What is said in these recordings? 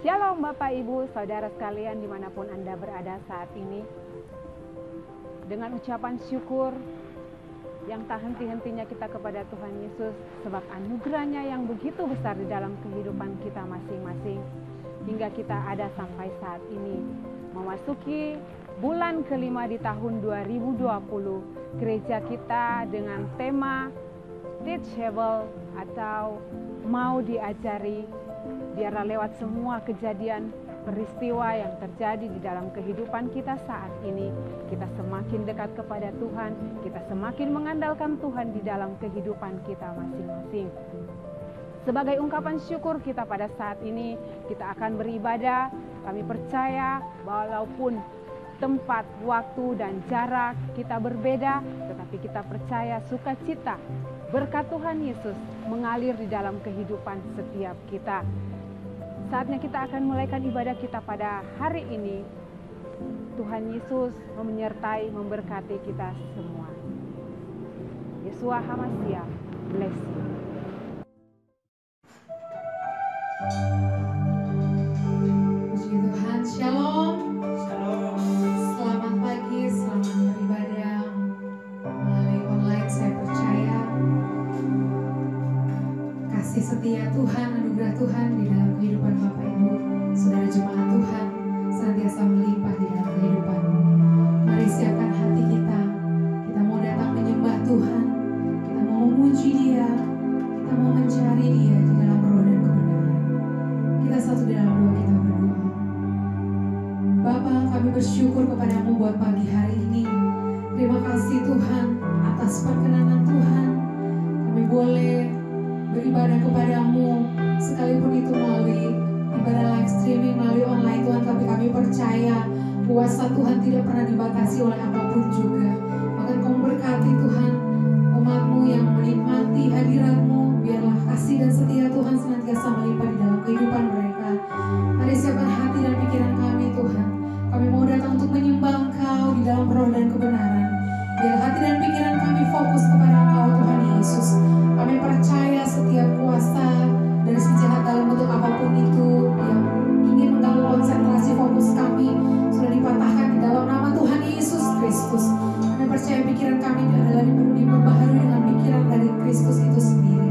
Shalom Bapak Ibu, Saudara sekalian dimanapun Anda berada saat ini. Dengan ucapan syukur yang tak henti-hentinya kita kepada Tuhan Yesus, sebab anugerahnya yang begitu besar di dalam kehidupan kita masing-masing, hingga kita ada sampai saat ini. Memasuki bulan kelima di tahun 2020, gereja kita dengan tema Teachable atau mau diajari. Biarlah lewat semua kejadian peristiwa yang terjadi di dalam kehidupan kita saat ini, kita semakin dekat kepada Tuhan, kita semakin mengandalkan Tuhan di dalam kehidupan kita masing-masing. Sebagai ungkapan syukur kita pada saat ini, kita akan beribadah. Kami percaya walaupun tempat, waktu, dan jarak kita berbeda, tetapi kita percaya sukacita berkat Tuhan Yesus mengalir di dalam kehidupan setiap kita. Saatnya kita akan mulaikan ibadah kita pada hari ini. Tuhan Yesus menyertai, memberkati kita semua. Yeshua HaMashiach, bless you. Puji Tuhan, Shalom. Shalom. Selamat pagi, selamat beribadah melalui online. Saya percaya kasih setia Tuhan, anugerah Tuhan di dalam kehidupan Bapak Ibu, saudara jemaat Tuhan, senantiasa melimpah di dalam kehidupanmu. Mari siapkan hati kita. Kita mau datang menyembah Tuhan, kita mau memuji Dia, kita mau mencari Dia di dalam roh dan kebenaran. Kita satu dalam doa, kita berdoa. Bapa, kami bersyukur kepadamu buat pagi hari ini. Terima kasih Tuhan atas perkenanan Tuhan. Kami boleh beribadah kepadamu, sekalipun itu melalui ibadah live streaming, melalui online Tuhan. Tapi kami percaya kuasa Tuhan tidak pernah dibatasi oleh apapun juga. Bahkan Kau berkati Tuhan umat-Mu yang menikmati hadirat-Mu. Biarlah kasih dan setia Tuhan senantiasa melimpah di dalam kehidupan mereka. Mari siapkan hati dan pikiran kami Tuhan. Kami mau datang untuk menyembah Engkau di dalam roh dan kebenaran. Biar hati dan pikiran kami fokus kepada Engkau Tuhan Yesus. Kami percaya setiap kuasa dari si jahat dalam bentuk apapun itu yang ingin mengganggu konsentrasi fokus kami sudah dipatahkan di dalam nama Tuhan Yesus Kristus. Kami percaya pikiran kami adalah diperbaharui dengan pikiran dari Kristus itu sendiri.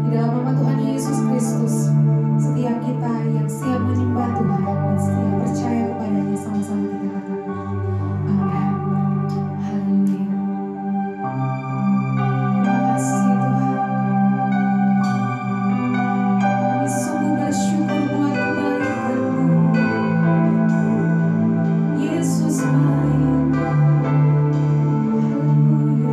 Di dalam nama Tuhan Yesus Kristus, setiap kita yang siap menyembah Tuhan dan setiap percaya kepadanya, sama-sama kita katakan amin. Haleluya. Terima kasih Tuhan. Kami sungguh bersyukur buat kebaikan-Mu. Yesus baik. Haleluya.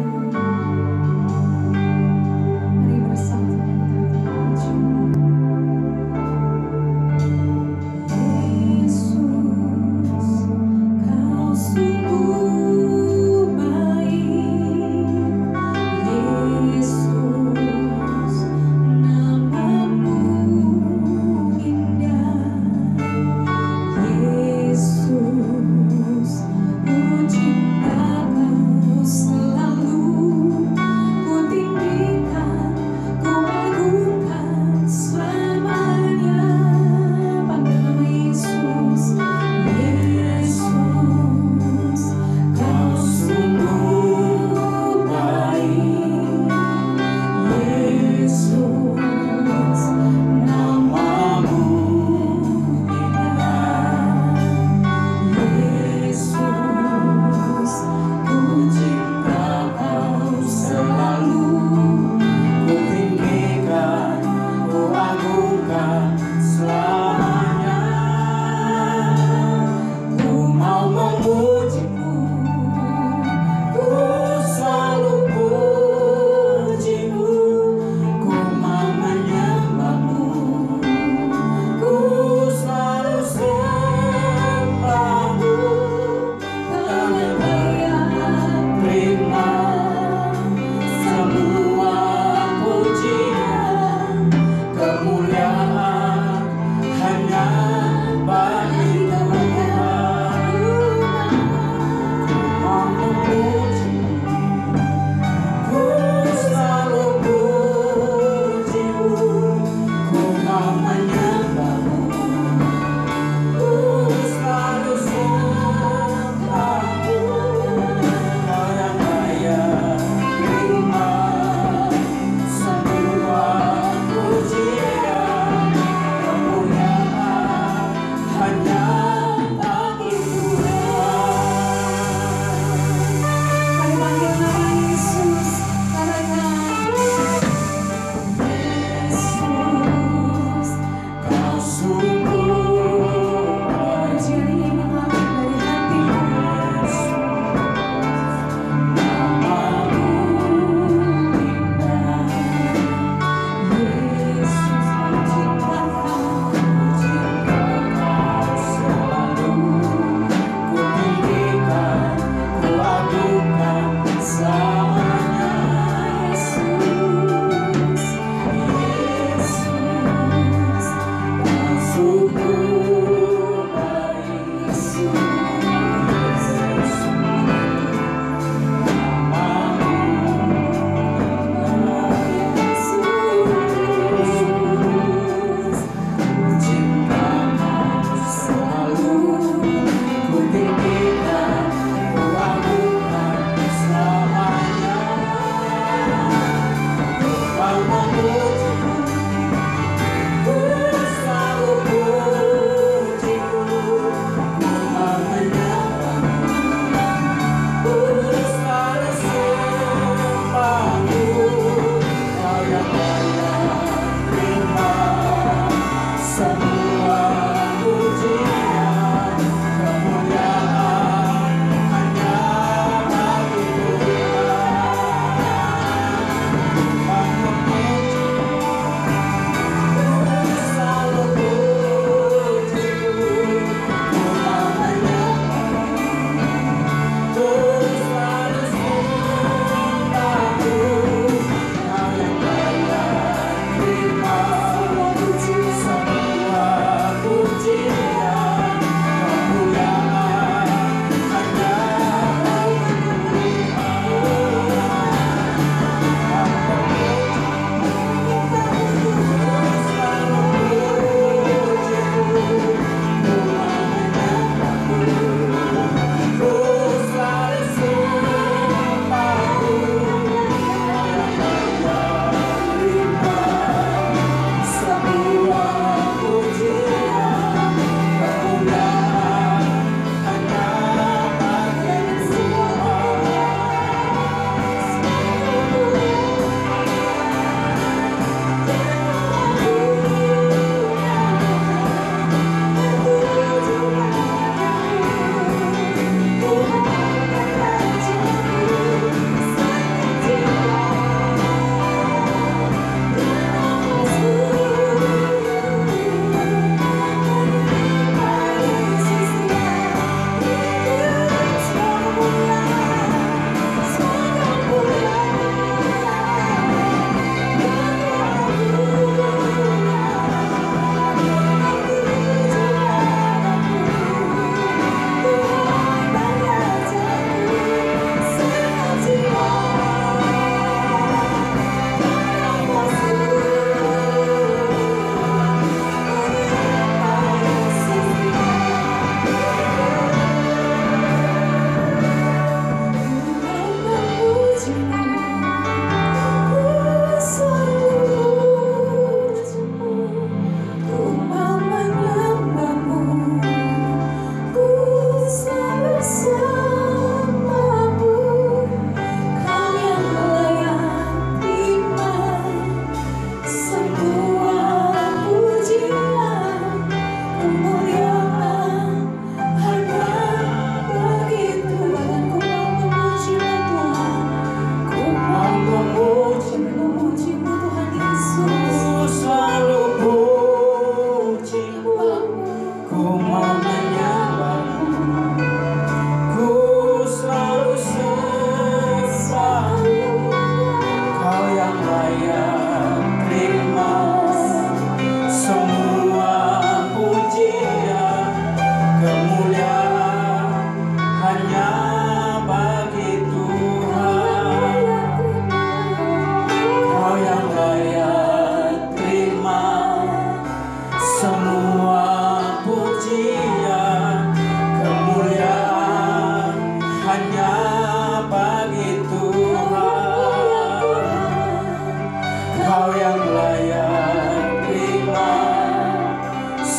Mari bersama-sama kita puji.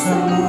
Semua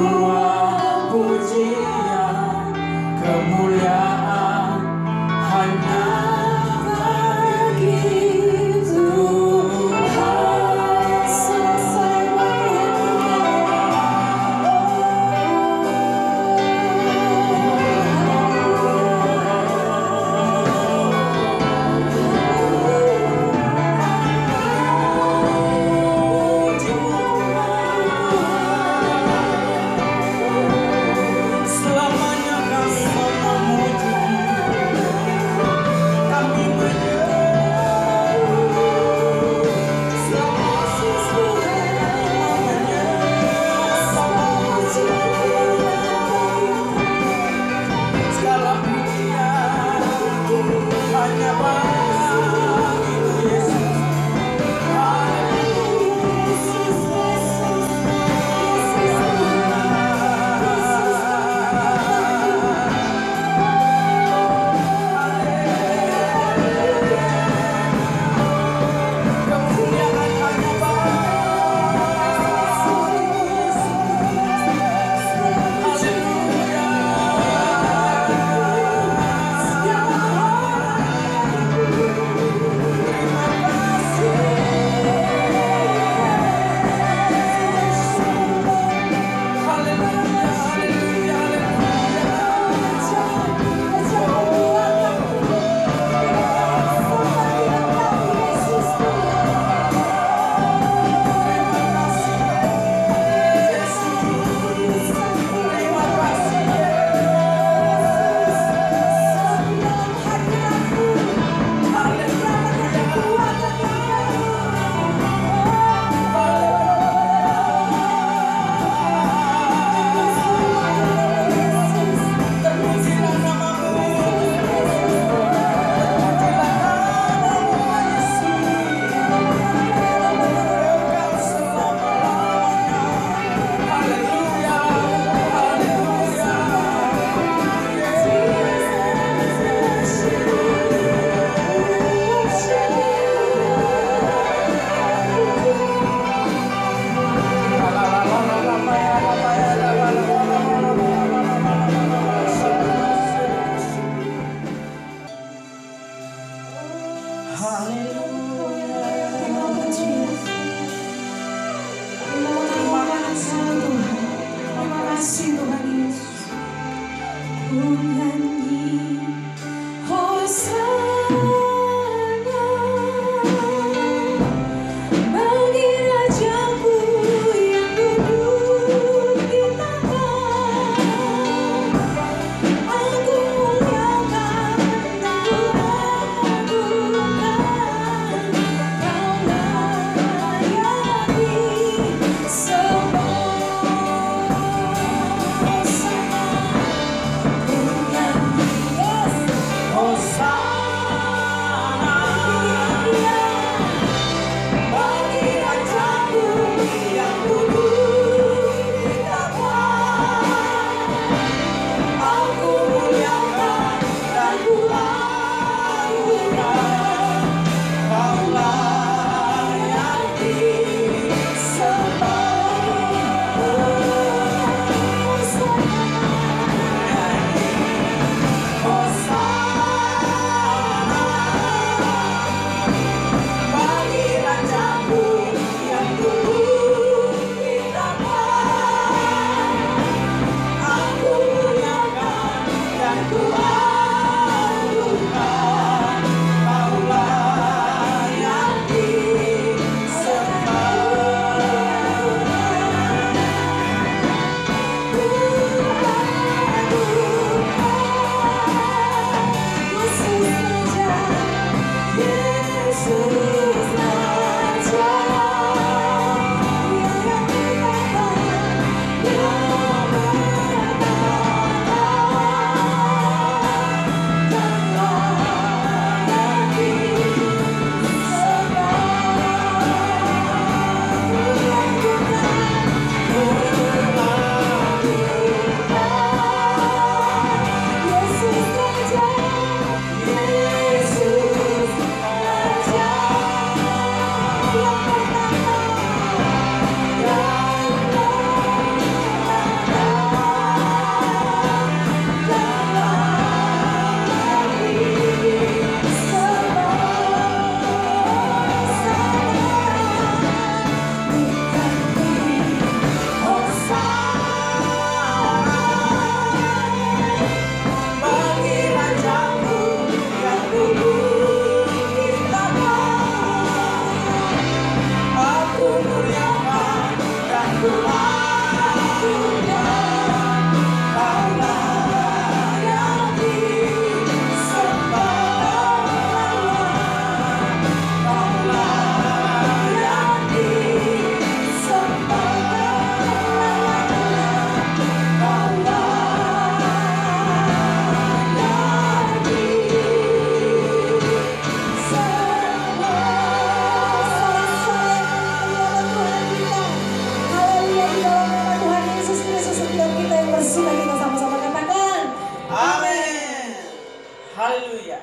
Haleluya.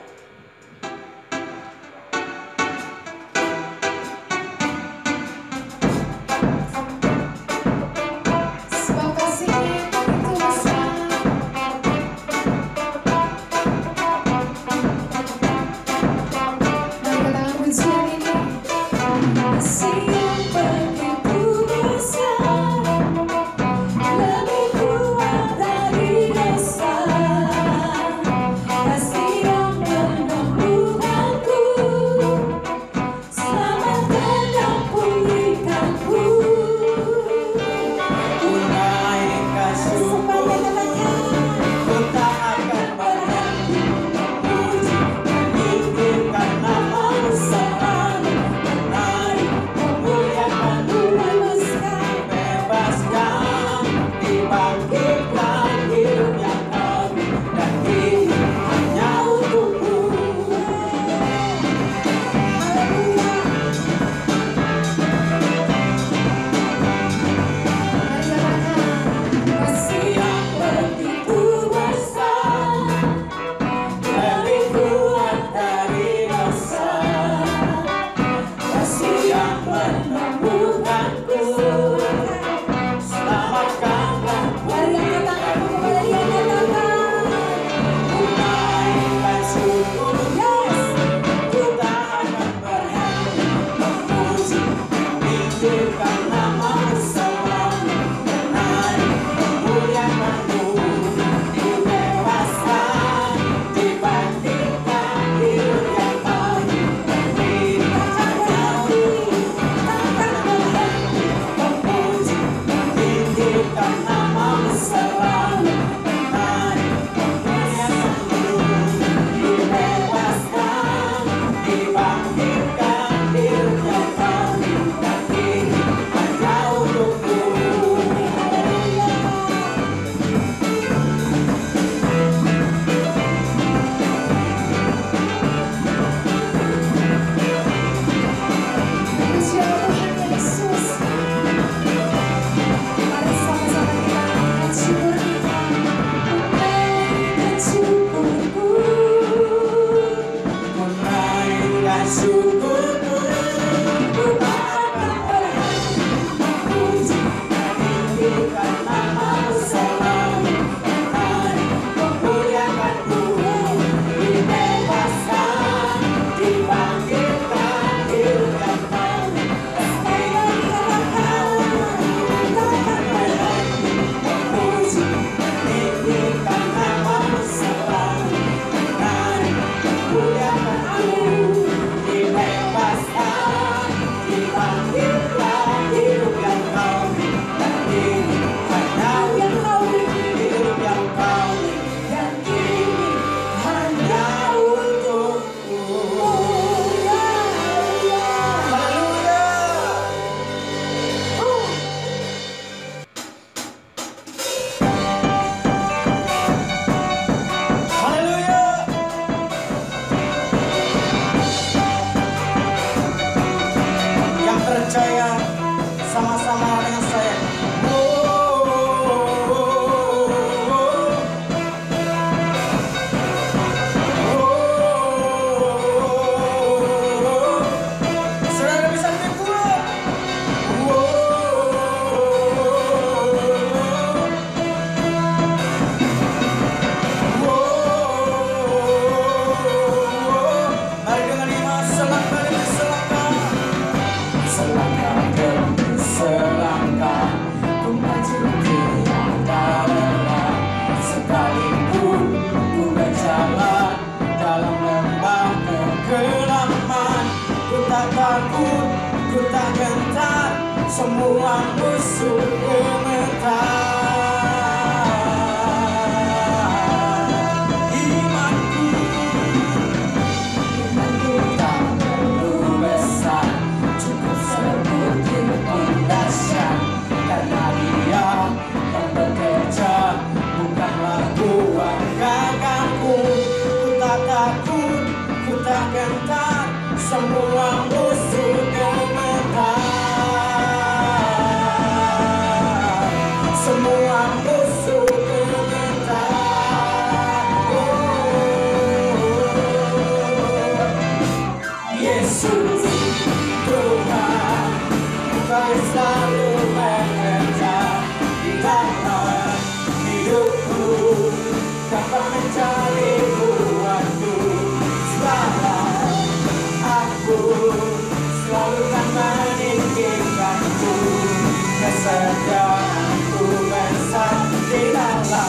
Sebab kasih-Nya itu besar. Mari katakan pujian ini. Kasih yang begitu besar, lebih kuat dari dosa. Kasih yang menemukanku, selamatkan dan pulihkanku. Ku naikkan syukur, ku tak akan berhenti memuji, meninggikan nama-Mu selalu, menarik, memuliakan-Mu, dibebaskan, dibangkitkan, hidup yang baru, dan ini hanya untuk-Mu. Kasih yang begitu besar, Lebih kuat dari dosa, kasih yang menemukanku, selamatkan dan pulihkan. Ku naikkan syukur, ku tak akan berhenti memuji, meninggikan nama-Mu selalu, menarik, memuliakan-Mu, dibebaskan, dibangkitkan, hidup yang baru, dan ini hanya memuji, meninggikan nama-Mu selalu, menarik, memuliakan-Mu, dibebaskan, dibangkitkan, hidup yang baru, dan ini hanya untuk-Mu. puji Tuhan Yesus. Mari sama-sama kita angkat syukur kita. Menaikkan syukurku, Ku naikkan syukurku, ku tak akan berhenti memuji, meninggikan nama-Mu selalu, menarik, memuliakan-Mu, dibebaskan, dibangkitkan, hidup yang baru, dan ini hanya untuk-Mu. Memuji, meninggikan nama-Mu selalu, menarik, memuliakan-Mu, dibebaskan, dibangkitkan, hidup yang baru, dan ini hanya hidup yang baru, dan ini hanya untuk-Mu. Haleluya. Haleluya. Yang percaya sama-sama dengan saya. Saudara bisa lebih kuat. Mari dengan iman selangkah demi selangkah, selangkah demi selangkah, ku maju tiada lelah. Sekalipun ku berjalan dalam lembah kegelapan, ku tak takut, ku tak gentar, semua musuh gemetar. Imanku tak perlu besar, cukup sebutir pondasian, karena Dia yang bekerja, bukanlah kuat gagahku. Ku tak takut, ku tak gentar, semua musuh gemetar. kesertaanku besar di dalam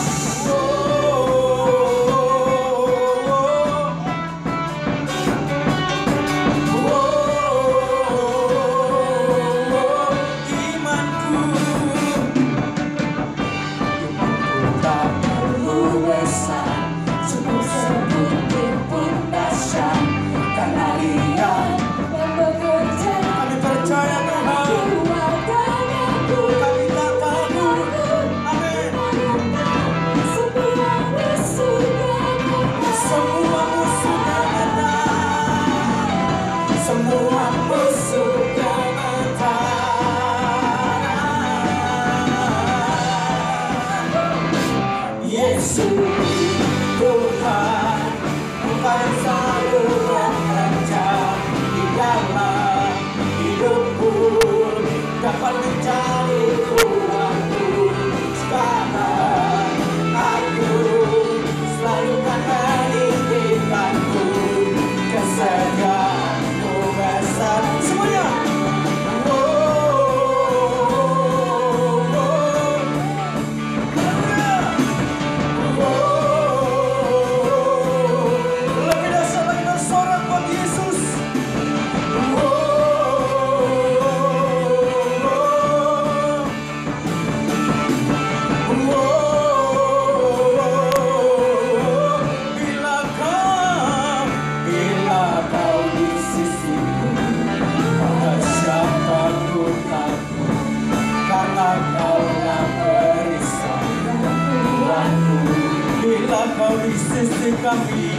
kami.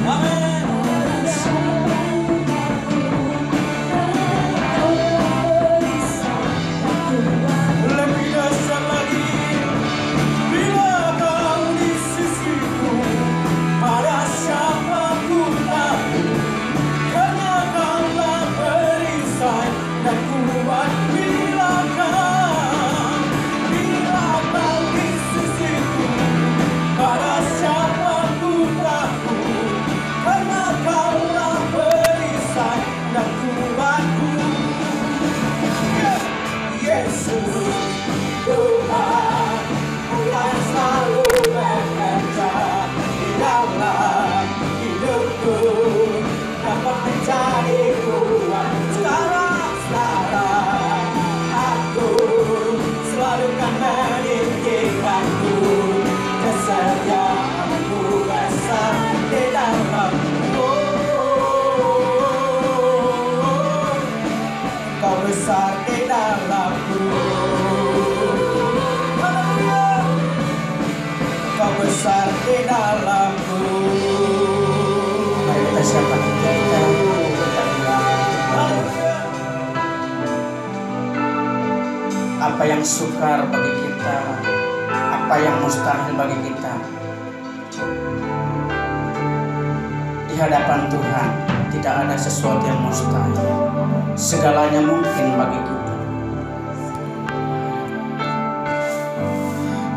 Amin. Lebih dahsyat lagi bila kau di sisiku, pada siapa ku takut, karena kaulah perisai dan kuat. Bila kau di sisiku, pada siapa ku takut, karena kaulah perisai dan kuatku. Yesus Tuhan, Tuhan selalu bekerja di dalam hidupku, dapat menjadi kuat. Sekarang aku selalu kan meninggikanku, kesetiaanku besar di dalam Kau besar di dalamku. Haleluya. Kau besar di dalamku. Mari kita siapa kita apa yang sukar bagi kita, apa yang mustahil bagi kita, di hadapan Tuhan tidak ada sesuatu yang mustahil. Segalanya mungkin bagi kita.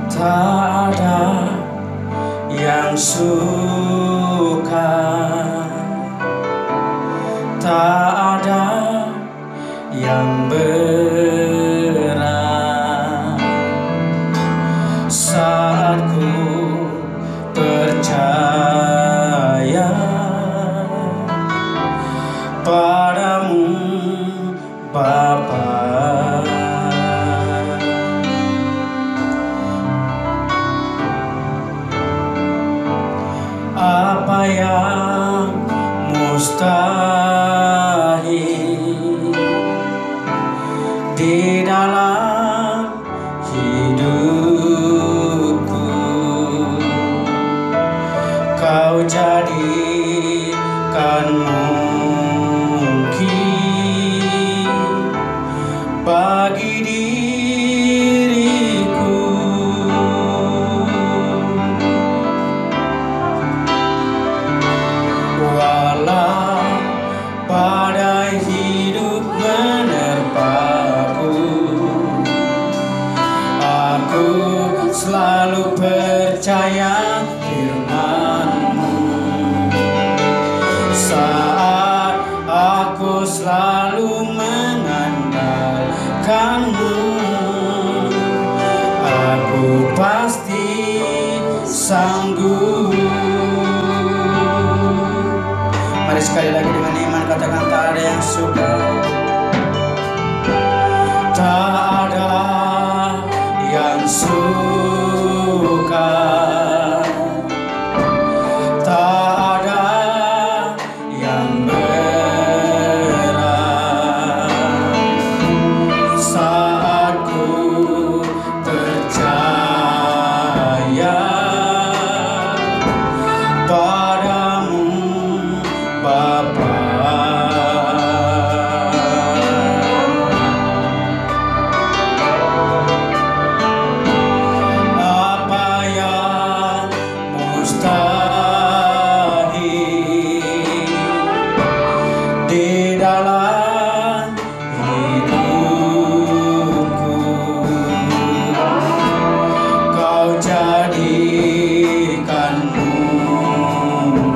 Tak ada yang sukar, tak ada yang berat saat ku percaya padamu Bapa. Apa yang mustahil di dalam hidupku, Kau jadikan mungkin bagi diriku. Walau badai hidup menerpaku, aku selalu percaya firman-Mu. Saat aku selalu mengandalkan akanmu, aku pasti sanggup. Mari sekali lagi dengan iman katakan, tak ada yang suka, tak ada yang suka, tak ada yang berat saat ku percaya padamu Bapa. Apa yang mustahil di dalam hidupku, Kau jadikan mungkin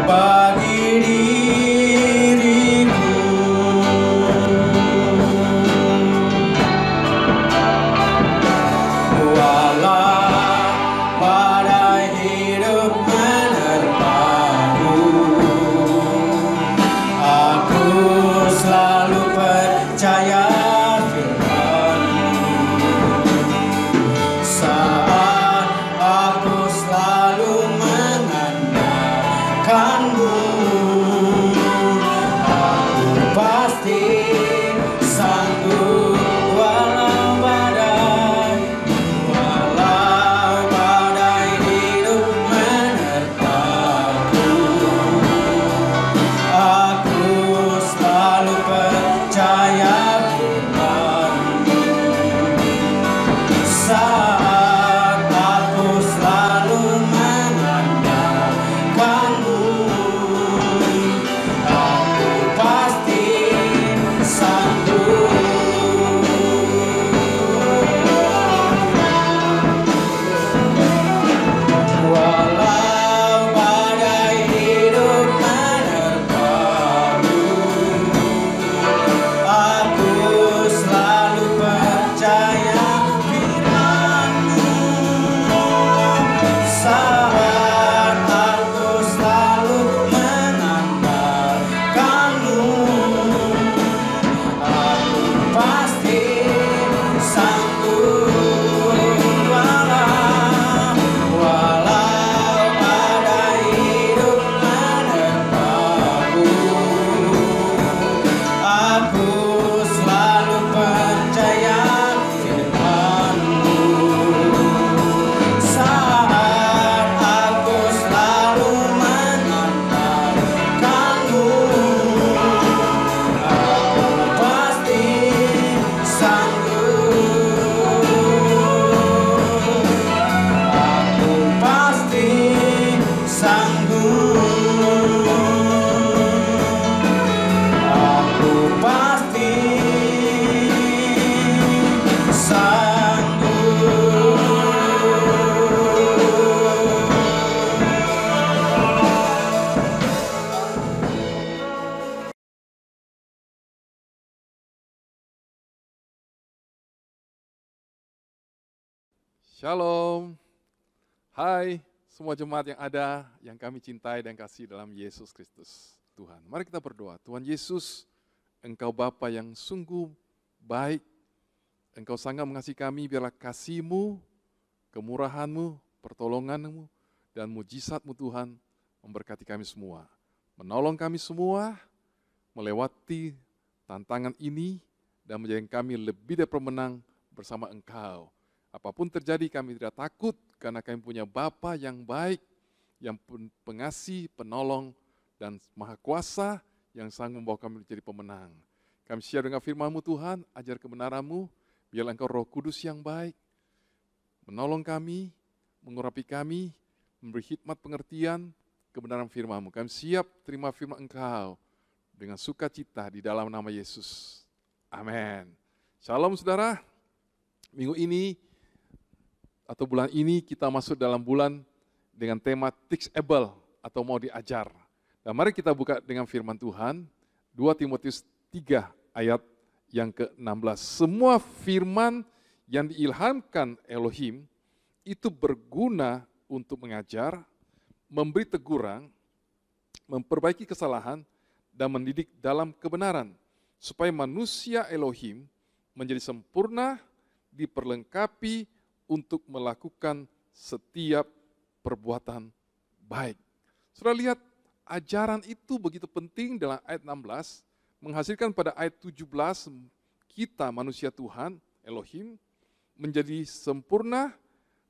bagi diriku. Walau badai hidup menerpaku, aku selalu percaya firman-Mu. Saat aku selalu mengandalkan-Mu, aku pasti sanggup. Walau badai hidup menerpaku, aku selalu percaya firman-Mu. Saat aku selalu mengandalkan-Mu, aku pasti sanggup. Walau badai hidup menerpaku, aku selalu percaya firman-Mu. Saat aku selalu mengandalkan-Mu, aku pasti sanggup. Walau badai hidup menerpaku, aku selalu percaya firman-Mu. Saat aku selalu mengandalkan-Mu, aku pasti sanggup. Aku pasti sanggup. Aku pasti Shalom. Hai semua jemaat yang ada, yang kami cintai dan kasih dalam Yesus Kristus Tuhan. Mari kita berdoa. Tuhan Yesus, Engkau Bapa yang sungguh baik, Engkau sangat mengasihi kami, biarlah kasih-Mu, kemurahan-Mu, pertolongan-Mu, dan mujizat-Mu Tuhan memberkati kami semua. Menolong kami semua melewati tantangan ini dan menjadikan kami lebih dari pemenang bersama Engkau. Apapun terjadi kami tidak takut karena kami punya Bapa yang baik, yang pengasih, penolong, dan maha kuasa yang sanggup membawa kami menjadi pemenang. Kami siap dengan firman-Mu Tuhan, ajar kebenaran-Mu, biarlah Engkau Roh Kudus yang baik, menolong kami, mengurapi kami, memberi hikmat pengertian kebenaran firman-Mu. Kami siap terima firman Engkau dengan sukacita di dalam nama Yesus. Amin. Shalom saudara, minggu ini atau bulan ini kita masuk dalam bulan dengan tema teachable atau mau diajar. Dan mari kita buka dengan firman Tuhan, 2 Timotius 3 ayat yang ke-16. Semua firman yang diilhamkan Elohim itu berguna untuk mengajar, memberi teguran, memperbaiki kesalahan, dan mendidik dalam kebenaran, supaya manusia Elohim menjadi sempurna, diperlengkapi untuk melakukan setiap perbuatan baik. Saudara lihat, ajaran itu begitu penting dalam ayat 16, menghasilkan pada ayat 17, kita manusia Tuhan, Elohim, menjadi sempurna,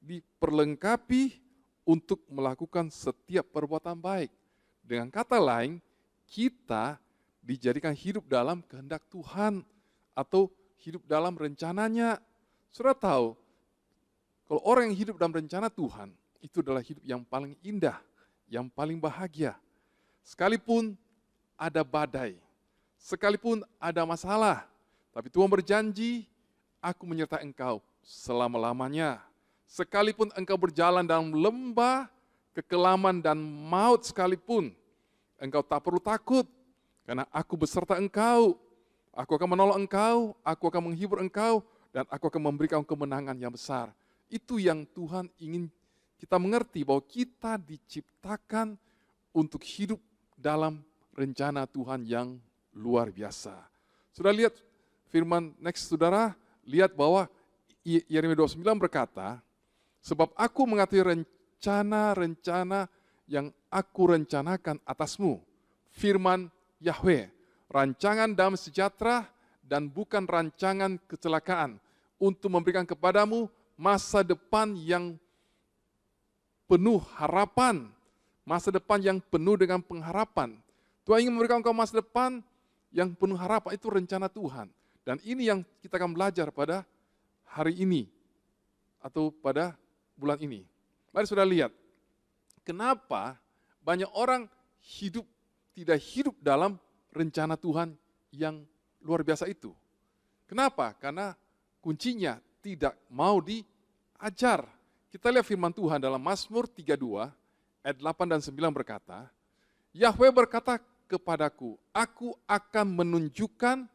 diperlengkapi untuk melakukan setiap perbuatan baik. Dengan kata lain, kita dijadikan hidup dalam kehendak Tuhan atau hidup dalam rencananya. Saudara tahu, kalau orang yang hidup dalam rencana Tuhan, itu adalah hidup yang paling indah, yang paling bahagia. Sekalipun ada badai, sekalipun ada masalah, tapi Tuhan berjanji, aku menyertai engkau selama-lamanya. Sekalipun engkau berjalan dalam lembah, kekelaman dan maut sekalipun, engkau tak perlu takut, karena aku beserta engkau. Aku akan menolong engkau, aku akan menghibur engkau, dan aku akan memberikan kemenangan yang besar. Itu yang Tuhan ingin kita mengerti, bahwa kita diciptakan untuk hidup dalam rencana Tuhan yang luar biasa. Sudah lihat firman next saudara, lihat bahwa Yeremia 29 berkata, sebab aku mengetahui rencana-rencana yang aku rencanakan atasmu, firman Yahweh, rancangan damai sejahtera dan bukan rancangan kecelakaan, untuk memberikan kepadamu masa depan yang penuh harapan, masa depan yang penuh dengan pengharapan. Tuhan ingin memberikan engkau masa depan yang penuh harapan, itu rencana Tuhan. Dan ini yang kita akan belajar pada hari ini, atau pada bulan ini. Mari sudah lihat, kenapa banyak orang tidak hidup dalam rencana Tuhan yang luar biasa itu. Kenapa? Karena kuncinya tidak mau diajar. Kita lihat firman Tuhan dalam Mazmur 32, ayat 8 dan 9 berkata, Yahweh berkata kepadaku, aku akan menunjukkan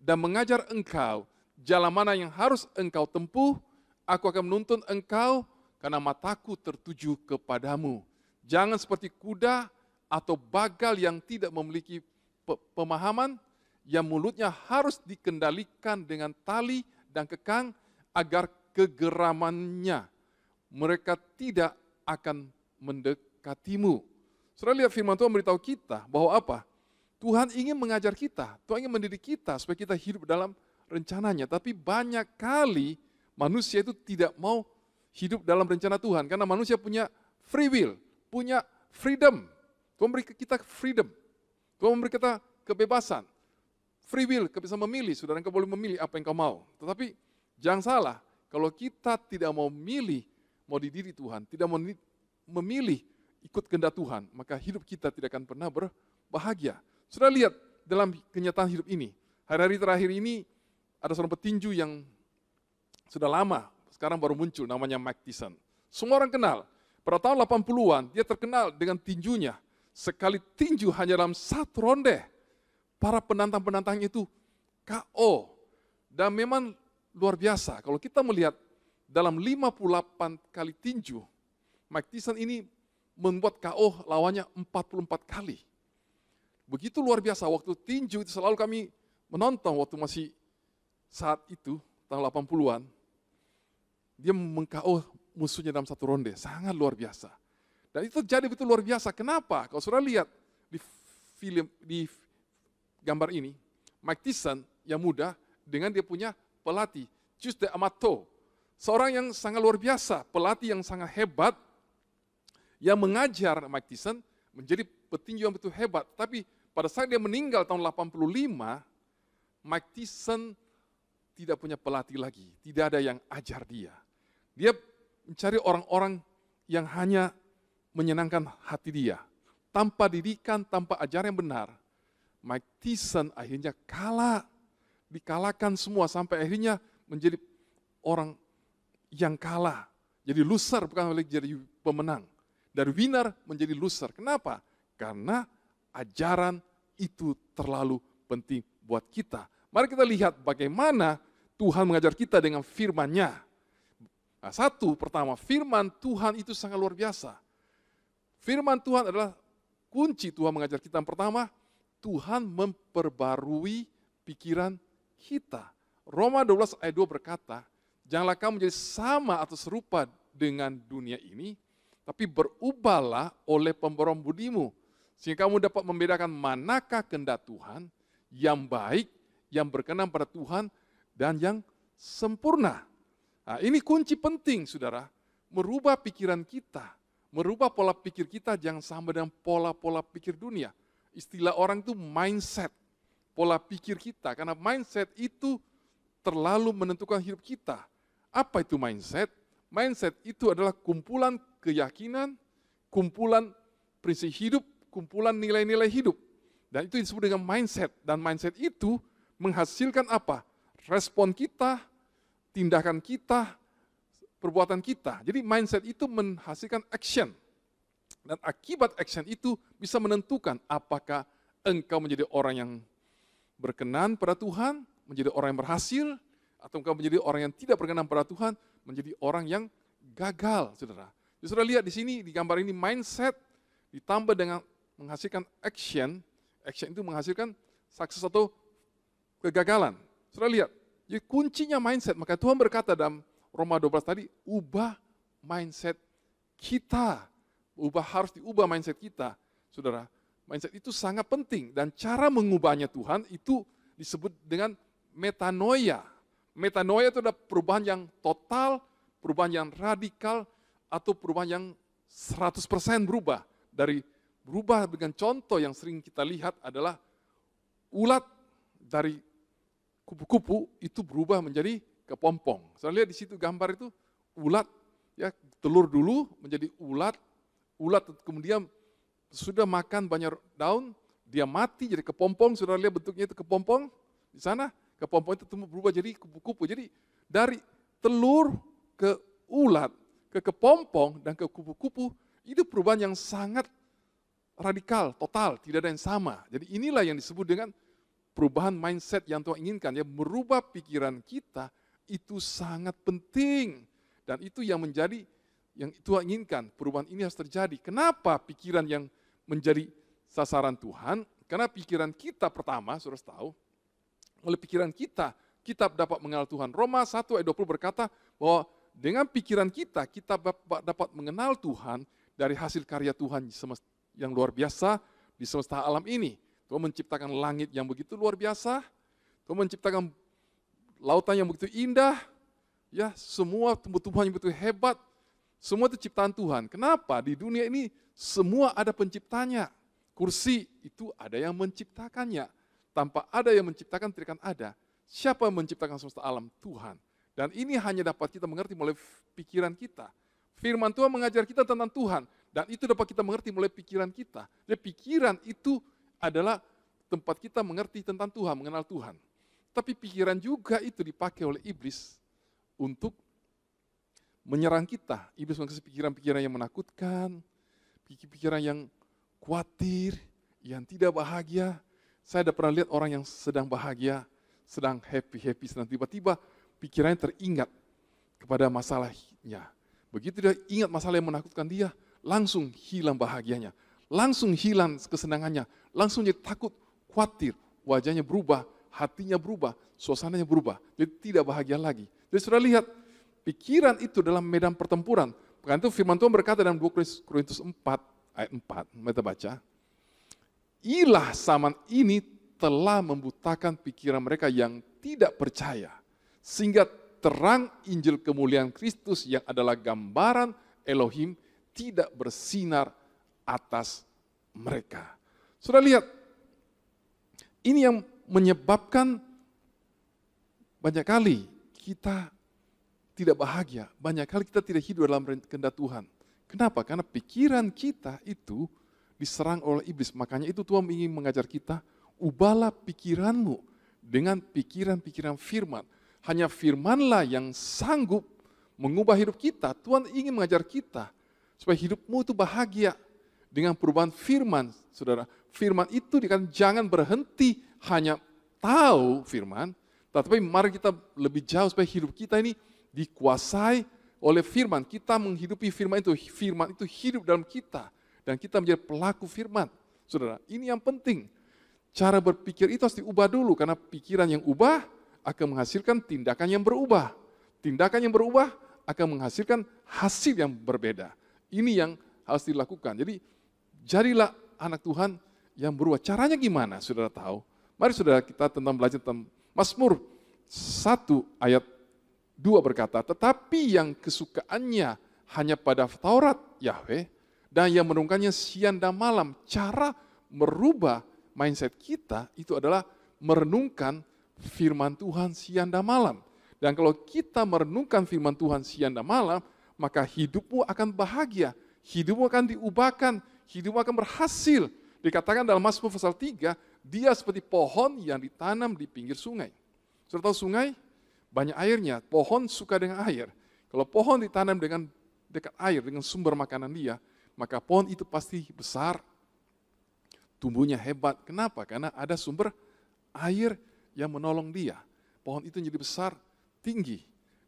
dan mengajar engkau jalan mana yang harus engkau tempuh, aku akan menuntun engkau karena mataku tertuju kepadamu. Jangan seperti kuda atau bagal yang tidak memiliki pemahaman, yang mulutnya harus dikendalikan dengan tali dan kekang agar kegeramannya mereka tidak akan mendekatimu. Saudara lihat firman Tuhan beritahu kita bahwa apa? Tuhan ingin mengajar kita, Tuhan ingin mendidik kita supaya kita hidup dalam rencananya. Tapi banyak kali manusia itu tidak mau hidup dalam rencana Tuhan. Karena manusia punya free will, punya freedom. Tuhan memberi kita freedom. Tuhan memberi kita kebebasan. Free will, kebebasan memilih, saudara engkau boleh memilih apa yang kau mau. Tetapi jangan salah, kalau kita tidak mau memilih, mau dididik Tuhan, tidak mau memilih ikut kehendak Tuhan, maka hidup kita tidak akan pernah berbahagia. Sudah lihat dalam kenyataan hidup ini, hari-hari terakhir ini ada seorang petinju yang sudah lama, sekarang baru muncul, namanya Mike Tyson. Semua orang kenal, pada tahun 80-an dia terkenal dengan tinjunya. Sekali tinju hanya dalam satu ronde, para penantang-penantangnya itu KO. Dan memang luar biasa, kalau kita melihat dalam 58 kali tinju, Mike Tyson ini membuat KO lawannya 44 kali. Begitu luar biasa, waktu tinju itu selalu kami menonton waktu masih saat itu, tahun 80-an, dia meng-KO musuhnya dalam satu ronde, sangat luar biasa. Dan itu jadi betul luar biasa, kenapa? Kalau saudara lihat di gambar ini, Mike Tyson yang muda dengan dia punya pelatih, Juste Amato, seorang yang sangat luar biasa, pelatih yang sangat hebat, yang mengajar Mike Tyson menjadi petinju yang betul hebat. Tapi pada saat dia meninggal tahun 85, Mike Tyson tidak punya pelatih lagi, tidak ada yang ajar dia. Dia mencari orang-orang yang hanya menyenangkan hati dia. Tanpa didikan, tanpa ajaran yang benar, Mike Tyson akhirnya kalah. Dikalahkan semua sampai akhirnya menjadi orang yang kalah. Jadi loser, bukan lagi jadi pemenang. Dari winner menjadi loser. Kenapa? Karena ajaran itu terlalu penting buat kita. Mari kita lihat bagaimana Tuhan mengajar kita dengan firman-Nya. Nah, pertama, firman Tuhan itu sangat luar biasa. Firman Tuhan adalah kunci Tuhan mengajar kita. Yang pertama, Tuhan memperbarui pikiran kita. Roma 12 ayat 2 berkata, janganlah kamu menjadi sama atau serupa dengan dunia ini, tapi berubahlah oleh pembaruan budimu, sehingga kamu dapat membedakan manakah kehendak Tuhan, yang baik, yang berkenan pada Tuhan, dan yang sempurna. Nah, ini kunci penting, saudara, merubah pikiran kita, merubah pola pikir kita jangan sama dengan pola-pola pikir dunia. Istilah orang itu mindset, pola pikir kita, karena mindset itu terlalu menentukan hidup kita. Apa itu mindset? Mindset itu adalah kumpulan keyakinan, kumpulan prinsip hidup, kumpulan nilai-nilai hidup. Dan itu disebut dengan mindset. Dan mindset itu menghasilkan apa? Respon kita, tindakan kita, perbuatan kita. Jadi mindset itu menghasilkan action. Dan akibat action itu bisa menentukan apakah engkau menjadi orang yang berkenan pada Tuhan, menjadi orang yang berhasil, atau engkau menjadi orang yang tidak berkenan pada Tuhan, menjadi orang yang gagal, saudara. Jadi, saudara lihat di sini, di gambar ini mindset ditambah dengan menghasilkan action. Action itu menghasilkan sukses atau kegagalan. Saudara lihat, jadi kuncinya mindset. Maka Tuhan berkata dalam Roma 12 tadi, ubah mindset kita. Harus diubah mindset kita, saudara. Mindset itu sangat penting. Dan cara mengubahnya Tuhan itu disebut dengan metanoia. Metanoia itu adalah perubahan yang total, perubahan yang radikal, atau perubahan yang 100% berubah. Dari berubah dengan contoh yang sering kita lihat adalah ulat dari kupu-kupu itu berubah menjadi kepompong. Saya lihat di situ gambar itu ulat, ya telur dulu menjadi ulat kemudian sudah makan banyak daun, dia mati jadi kepompong. Sudah lihat bentuknya itu kepompong di sana. Kepompong itu berubah jadi kupu-kupu. Jadi dari telur ke ulat, ke kepompong, dan ke kupu-kupu, itu perubahan yang sangat radikal, total, tidak ada yang sama. Jadi inilah yang disebut dengan perubahan mindset yang Tuhan inginkan. Ya, merubah pikiran kita itu sangat penting. Dan itu yang menjadi, yang Tuhan inginkan, perubahan ini harus terjadi. Kenapa pikiran yang menjadi sasaran Tuhan? Karena pikiran kita pertama, saudara tahu, oleh pikiran kita dapat mengenal Tuhan. Roma 1 ayat 20 berkata bahwa dengan pikiran kita dapat mengenal Tuhan dari hasil karya Tuhan yang luar biasa di semesta alam ini. Tuhan menciptakan langit yang begitu luar biasa, Tuhan menciptakan lautan yang begitu indah, ya semua tumbuh-tumbuhan yang begitu hebat, semua itu ciptaan Tuhan. Kenapa? Di dunia ini semua ada penciptanya. Kursi itu ada yang menciptakannya. Tanpa ada yang menciptakan tidak akan ada. Siapa yang menciptakan semesta alam? Tuhan. Dan ini hanya dapat kita mengerti melalui pikiran kita. Firman Tuhan mengajar kita tentang Tuhan. Dan itu dapat kita mengerti melalui pikiran kita. Jadi pikiran itu adalah tempat kita mengerti tentang Tuhan, mengenal Tuhan. Tapi pikiran juga itu dipakai oleh iblis untuk menyerang kita. Iblis mengasih pikiran-pikiran yang menakutkan, pikiran yang khawatir, yang tidak bahagia. Saya ada pernah lihat orang yang sedang bahagia, sedang happy, sedang tiba-tiba pikirannya teringat kepada masalahnya. Begitu dia ingat masalah yang menakutkan dia, langsung hilang bahagianya, langsung hilang kesenangannya, langsung jadi takut, khawatir, wajahnya berubah, hatinya berubah, suasananya berubah, jadi tidak bahagia lagi. Jadi sudah lihat, pikiran itu dalam medan pertempuran. Karena itu firman Tuhan berkata dalam 2 Korintus 4 ayat 4, kita baca, ilah zaman ini telah membutakan pikiran mereka yang tidak percaya, sehingga terang Injil kemuliaan Kristus yang adalah gambaran Elohim tidak bersinar atas mereka. Sudah lihat, ini yang menyebabkan banyak kali kita tidak bahagia, banyak kali kita tidak hidup dalam kehendak Tuhan. Kenapa? Karena pikiran kita itu diserang oleh iblis. Makanya itu Tuhan ingin mengajar kita, ubahlah pikiranmu dengan pikiran-pikiran firman. Hanya firmanlah yang sanggup mengubah hidup kita. Tuhan ingin mengajar kita supaya hidupmu itu bahagia dengan perubahan firman, saudara. Firman itu jangan berhenti hanya tahu firman, tetapi mari kita lebih jauh supaya hidup kita ini dikuasai oleh firman. Kita menghidupi firman itu hidup dalam kita. Dan kita menjadi pelaku firman. Saudara, ini yang penting. Cara berpikir itu harus diubah dulu, karena pikiran yang ubah akan menghasilkan tindakan yang berubah. Tindakan yang berubah akan menghasilkan hasil yang berbeda. Ini yang harus dilakukan. Jadi, jadilah anak Tuhan yang berubah. Caranya gimana, saudara tahu? Mari saudara kita belajar tentang Mazmur 1 ayat 2 berkata, tetapi yang kesukaannya hanya pada Taurat Yahweh, dan yang merenungkannya siang dan malam. Cara merubah mindset kita itu adalah merenungkan firman Tuhan siang dan malam. Dan kalau kita merenungkan firman Tuhan siang dan malam, maka hidupmu akan bahagia, hidupmu akan diubahkan, hidupmu akan berhasil. Dikatakan dalam Mazmur pasal 3, dia seperti pohon yang ditanam di pinggir sungai. Sudah tahu sungai? Banyak airnya, pohon suka dengan air. Kalau pohon ditanam dengan dekat air, dengan sumber makanan dia, maka pohon itu pasti besar, tumbuhnya hebat. Kenapa? Karena ada sumber air yang menolong dia. Pohon itu jadi besar, tinggi.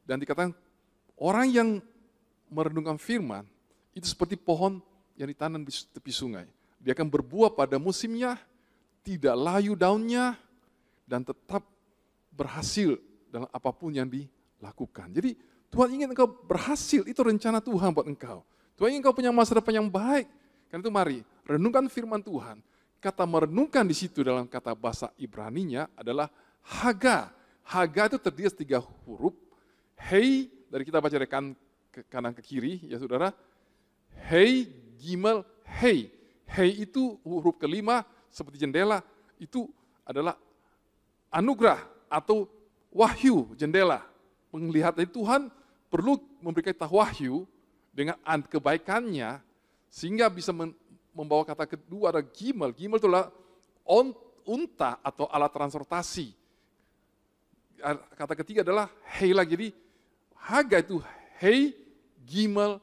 Dan dikatakan orang yang merenungkan firman, itu seperti pohon yang ditanam di tepi sungai. Dia akan berbuah pada musimnya, tidak layu daunnya, dan tetap berhasil dalam apapun yang dilakukan. Jadi Tuhan ingin engkau berhasil, itu rencana Tuhan buat engkau. Tuhan ingin engkau punya masa depan yang baik. Karena itu mari, renungkan firman Tuhan. Kata merenungkan di situ dalam kata bahasa Ibraninya adalah haga. Haga itu terdiri dari 3 huruf. Hei, dari kita baca dari kanan ke kiri, ya saudara. Hei, gimel, hei. Hei itu huruf kelima, seperti jendela, itu adalah anugerah atau wahyu, jendela. Penglihatan Tuhan perlu memberikan kita wahyu dengan kebaikannya, sehingga bisa membawa kata kedua ada gimel. Gimel itu adalah unta atau alat transportasi. Kata ketiga adalah hei lagi. Jadi haga itu hei, gimel,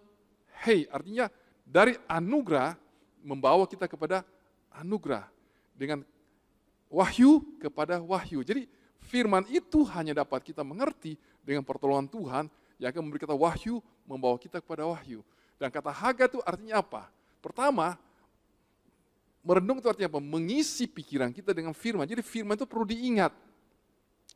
hei. Artinya dari anugerah membawa kita kepada anugerah. Dengan wahyu kepada wahyu. Jadi firman itu hanya dapat kita mengerti dengan pertolongan Tuhan yang akan memberi kita wahyu, membawa kita kepada wahyu. Dan kata haga itu artinya apa? Pertama, merenung itu artinya apa? Mengisi pikiran kita dengan firman. Jadi firman itu perlu diingat.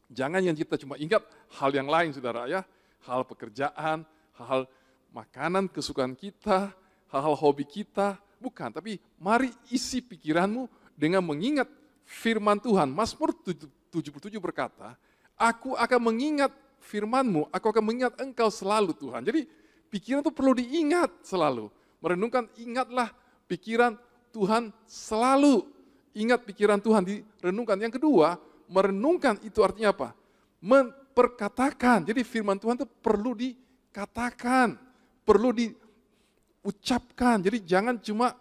Jangan yang kita cuma ingat hal yang lain, saudara ya. Hal pekerjaan, hal makanan kesukaan kita, hal-hal hobi kita. Bukan, tapi mari isi pikiranmu dengan mengingat firman Tuhan. Mazmur 77 berkata, aku akan mengingat firman-Mu, aku akan mengingat Engkau selalu Tuhan. Jadi pikiran itu perlu diingat selalu. Merenungkan, ingatlah pikiran Tuhan selalu. Ingat pikiran Tuhan direnungkan. Yang kedua, merenungkan itu artinya apa? Memperkatakan. Jadi firman Tuhan itu perlu dikatakan, perlu diucapkan. Jadi jangan cuma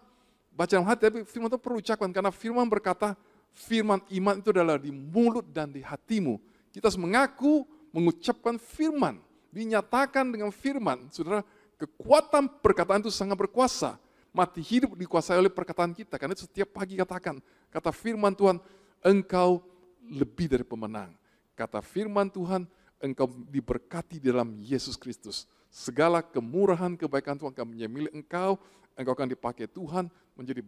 baca dalam hati, tapi firman itu perlu ucapkan. Karena firman berkata, firman iman itu adalah di mulut dan di hatimu. Kita harus mengaku, mengucapkan firman, dinyatakan dengan firman. Saudara, kekuatan perkataan itu sangat berkuasa. Mati hidup dikuasai oleh perkataan kita. Karena setiap pagi katakan, kata firman Tuhan, engkau lebih dari pemenang. Kata firman Tuhan, engkau diberkati dalam Yesus Kristus. Segala kemurahan, kebaikan Tuhan akan menjadi milik engkau. Engkau akan dipakai Tuhan menjadi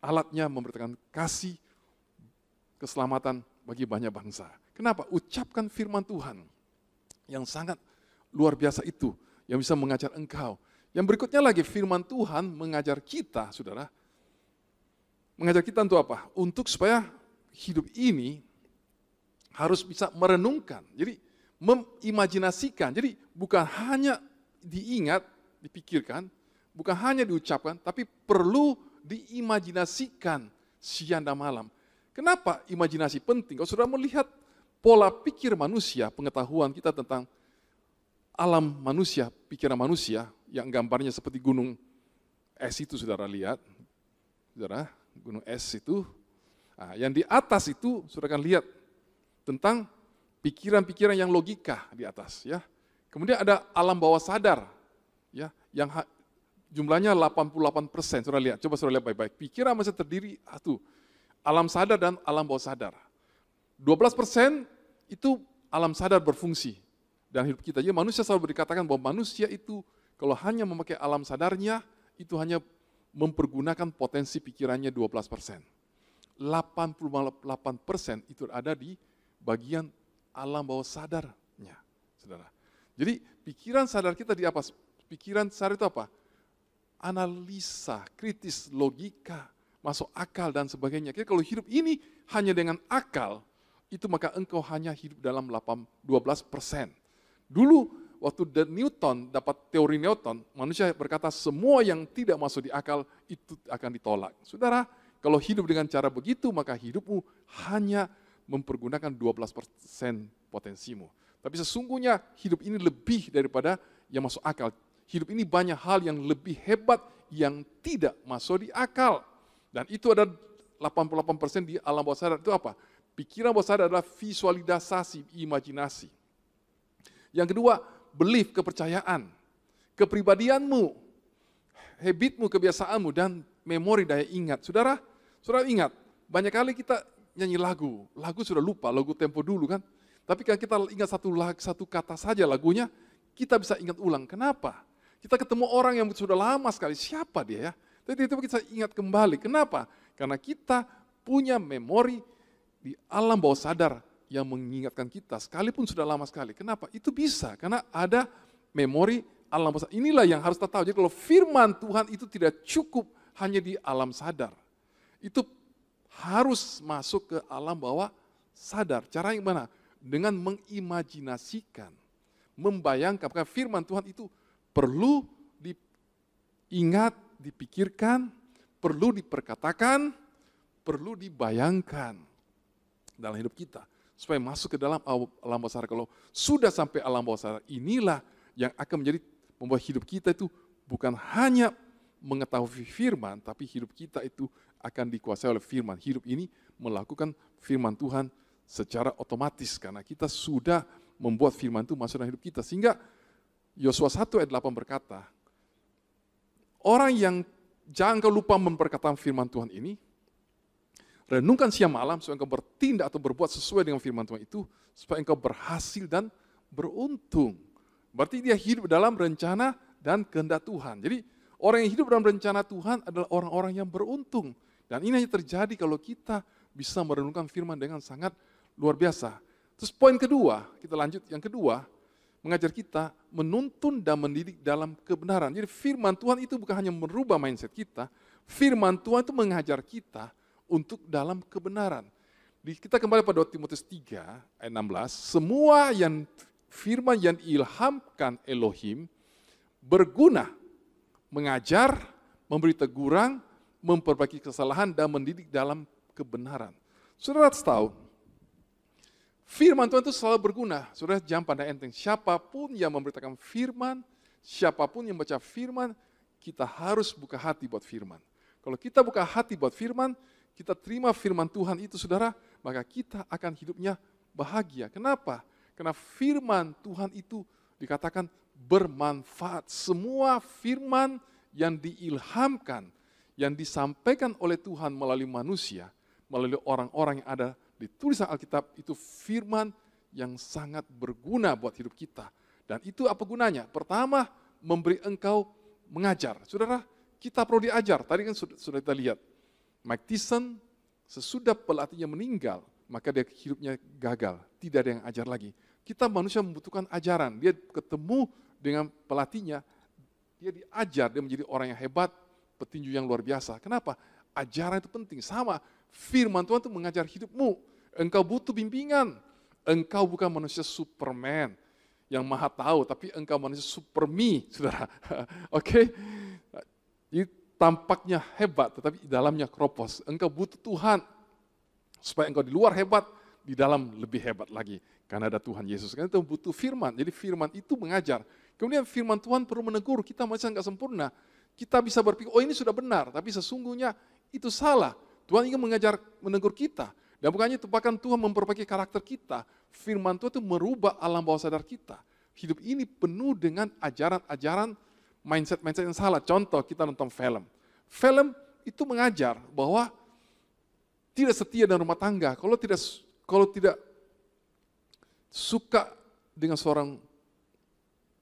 alatnya memberitakan kasih, keselamatan bagi banyak bangsa. Kenapa? Ucapkan firman Tuhan yang sangat luar biasa itu, yang bisa mengajar engkau. Yang berikutnya lagi, firman Tuhan mengajar kita, saudara. Mengajar kita untuk apa? Untuk supaya hidup ini harus bisa merenungkan. Jadi mengimajinasikan. Jadi bukan hanya diingat, dipikirkan, bukan hanya diucapkan, tapi perlu diimajinasikan siang dan malam. Kenapa imajinasi penting? Kalau saudara melihat pola pikir manusia, pengetahuan kita tentang alam manusia, pikiran manusia, yang gambarnya seperti gunung es itu saudara lihat, saudara, gunung es itu, nah, yang di atas itu saudara akan lihat tentang pikiran-pikiran yang logika di atas, ya. Kemudian ada alam bawah sadar, ya, yang jumlahnya 88%, saudara lihat, coba saudara lihat baik-baik. Pikiran masih terdiri alam sadar dan alam bawah sadar. 12% itu alam sadar berfungsi dalam hidup kita. Jadi manusia selalu dikatakan bahwa manusia itu kalau hanya memakai alam sadarnya, itu hanya mempergunakan potensi pikirannya 12%. 88% itu ada di bagian alam bawah sadarnya, saudara. Jadi pikiran sadar kita di apa? Pikiran sadar itu apa? Analisa, kritis, logika, masuk akal dan sebagainya. Jadi kalau hidup ini hanya dengan akal, itu maka engkau hanya hidup dalam 12%. Dulu waktu Newton dapat teori Newton, manusia berkata semua yang tidak masuk di akal itu akan ditolak. Saudara, kalau hidup dengan cara begitu, maka hidupmu hanya mempergunakan 12% potensimu. Tapi sesungguhnya hidup ini lebih daripada yang masuk akal. Hidup ini banyak hal yang lebih hebat yang tidak masuk di akal. Dan itu ada 88% di alam bawah sadar. Itu apa? Pikiran bawah sadar adalah visualisasi, imajinasi. Yang kedua, belief, kepercayaan. Kepribadianmu, habitmu, kebiasaanmu, dan memori daya ingat. Saudara ingat, banyak kali kita nyanyi lagu sudah lupa, lagu tempo dulu kan. Tapi kalau kita ingat satu kata saja lagunya, kita bisa ingat ulang. Kenapa? Kita ketemu orang yang sudah lama sekali, siapa dia ya? Tapi itu kita ingat kembali. Kenapa? Karena kita punya memori di alam bawah sadar yang mengingatkan kita, sekalipun sudah lama sekali. Kenapa? Itu bisa, karena ada memori alam bawah sadar. Inilah yang harus kita tahu. Jadi kalau firman Tuhan itu tidak cukup hanya di alam sadar. Itu harus masuk ke alam bawah sadar. Cara yang mana? Dengan mengimajinasikan, membayangkan. Karena firman Tuhan itu perlu diingat, dipikirkan, perlu diperkatakan, perlu dibayangkan dalam hidup kita. Supaya masuk ke dalam alam bawah sadar. Kalau sudah sampai alam bawah sadar, inilah yang akan membuat hidup kita itu bukan hanya mengetahui firman, tapi hidup kita itu akan dikuasai oleh firman. Hidup ini melakukan firman Tuhan secara otomatis, karena kita sudah membuat firman itu masuk dalam hidup kita. Sehingga Yosua 1 ayat 8 berkata, orang yang jangan kau lupa memperkatakan firman Tuhan ini, renungkan siang malam supaya engkau bertindak atau berbuat sesuai dengan firman Tuhan itu, supaya engkau berhasil dan beruntung. Berarti dia hidup dalam rencana dan kehendak Tuhan. Jadi orang yang hidup dalam rencana Tuhan adalah orang-orang yang beruntung. Dan ini hanya terjadi kalau kita bisa merenungkan firman dengan sangat luar biasa. Terus poin kedua, kita lanjut. Yang kedua, mengajar kita menuntun dan mendidik dalam kebenaran. Jadi firman Tuhan itu bukan hanya merubah mindset kita, firman Tuhan itu mengajar kita untuk dalam kebenaran. Kita kembali pada Timotius 3 ayat 16, semua yang firman yang diilhamkan Elohim berguna, mengajar, memberi teguran, memperbaiki kesalahan, dan mendidik dalam kebenaran. Saudara harus tahu, firman Tuhan itu selalu berguna. Saudara jangan pandang enteng, siapapun yang memberitakan firman, siapapun yang baca firman, kita harus buka hati buat firman. Kalau kita buka hati buat firman, kita terima firman Tuhan itu saudara, maka kita akan hidupnya bahagia. Kenapa? Karena firman Tuhan itu dikatakan bermanfaat. Semua firman yang diilhamkan, yang disampaikan oleh Tuhan melalui manusia, melalui orang-orang yang ada di tulisan Alkitab, itu firman yang sangat berguna buat hidup kita. Dan itu apa gunanya? Pertama, memberi engkau mengajar. Saudara, kita perlu diajar. Tadi kan sudah kita lihat. Mike Tyson, sesudah pelatihnya meninggal, maka dia hidupnya gagal. Tidak ada yang ajar lagi. Kita manusia membutuhkan ajaran. Dia ketemu dengan pelatihnya, dia diajar, dia menjadi orang yang hebat, petinju yang luar biasa. Kenapa? Ajaran itu penting. Sama, firman Tuhan itu mengajar hidupmu. Engkau butuh bimbingan. Engkau bukan manusia Superman yang maha tahu, tapi engkau manusia super me, saudara. Oke? Jadi tampaknya hebat, tetapi di dalamnya keropos. Engkau butuh Tuhan, supaya engkau di luar hebat, di dalam lebih hebat lagi. Karena ada Tuhan Yesus. Karena itu butuh firman. Jadi firman itu mengajar. Kemudian firman Tuhan perlu menegur. Kita masih nggak sempurna. Kita bisa berpikir, oh ini sudah benar. Tapi sesungguhnya itu salah. Tuhan ingin menegur kita. Dan bukannya itu, bahkan Tuhan memperbaiki karakter kita. Firman Tuhan itu merubah alam bawah sadar kita. Hidup ini penuh dengan ajaran-ajaran, mindset-mindset yang salah. Contoh, kita nonton film. Film itu mengajar bahwa tidak setia dalam rumah tangga. Kalau tidak kalau tidak suka dengan seorang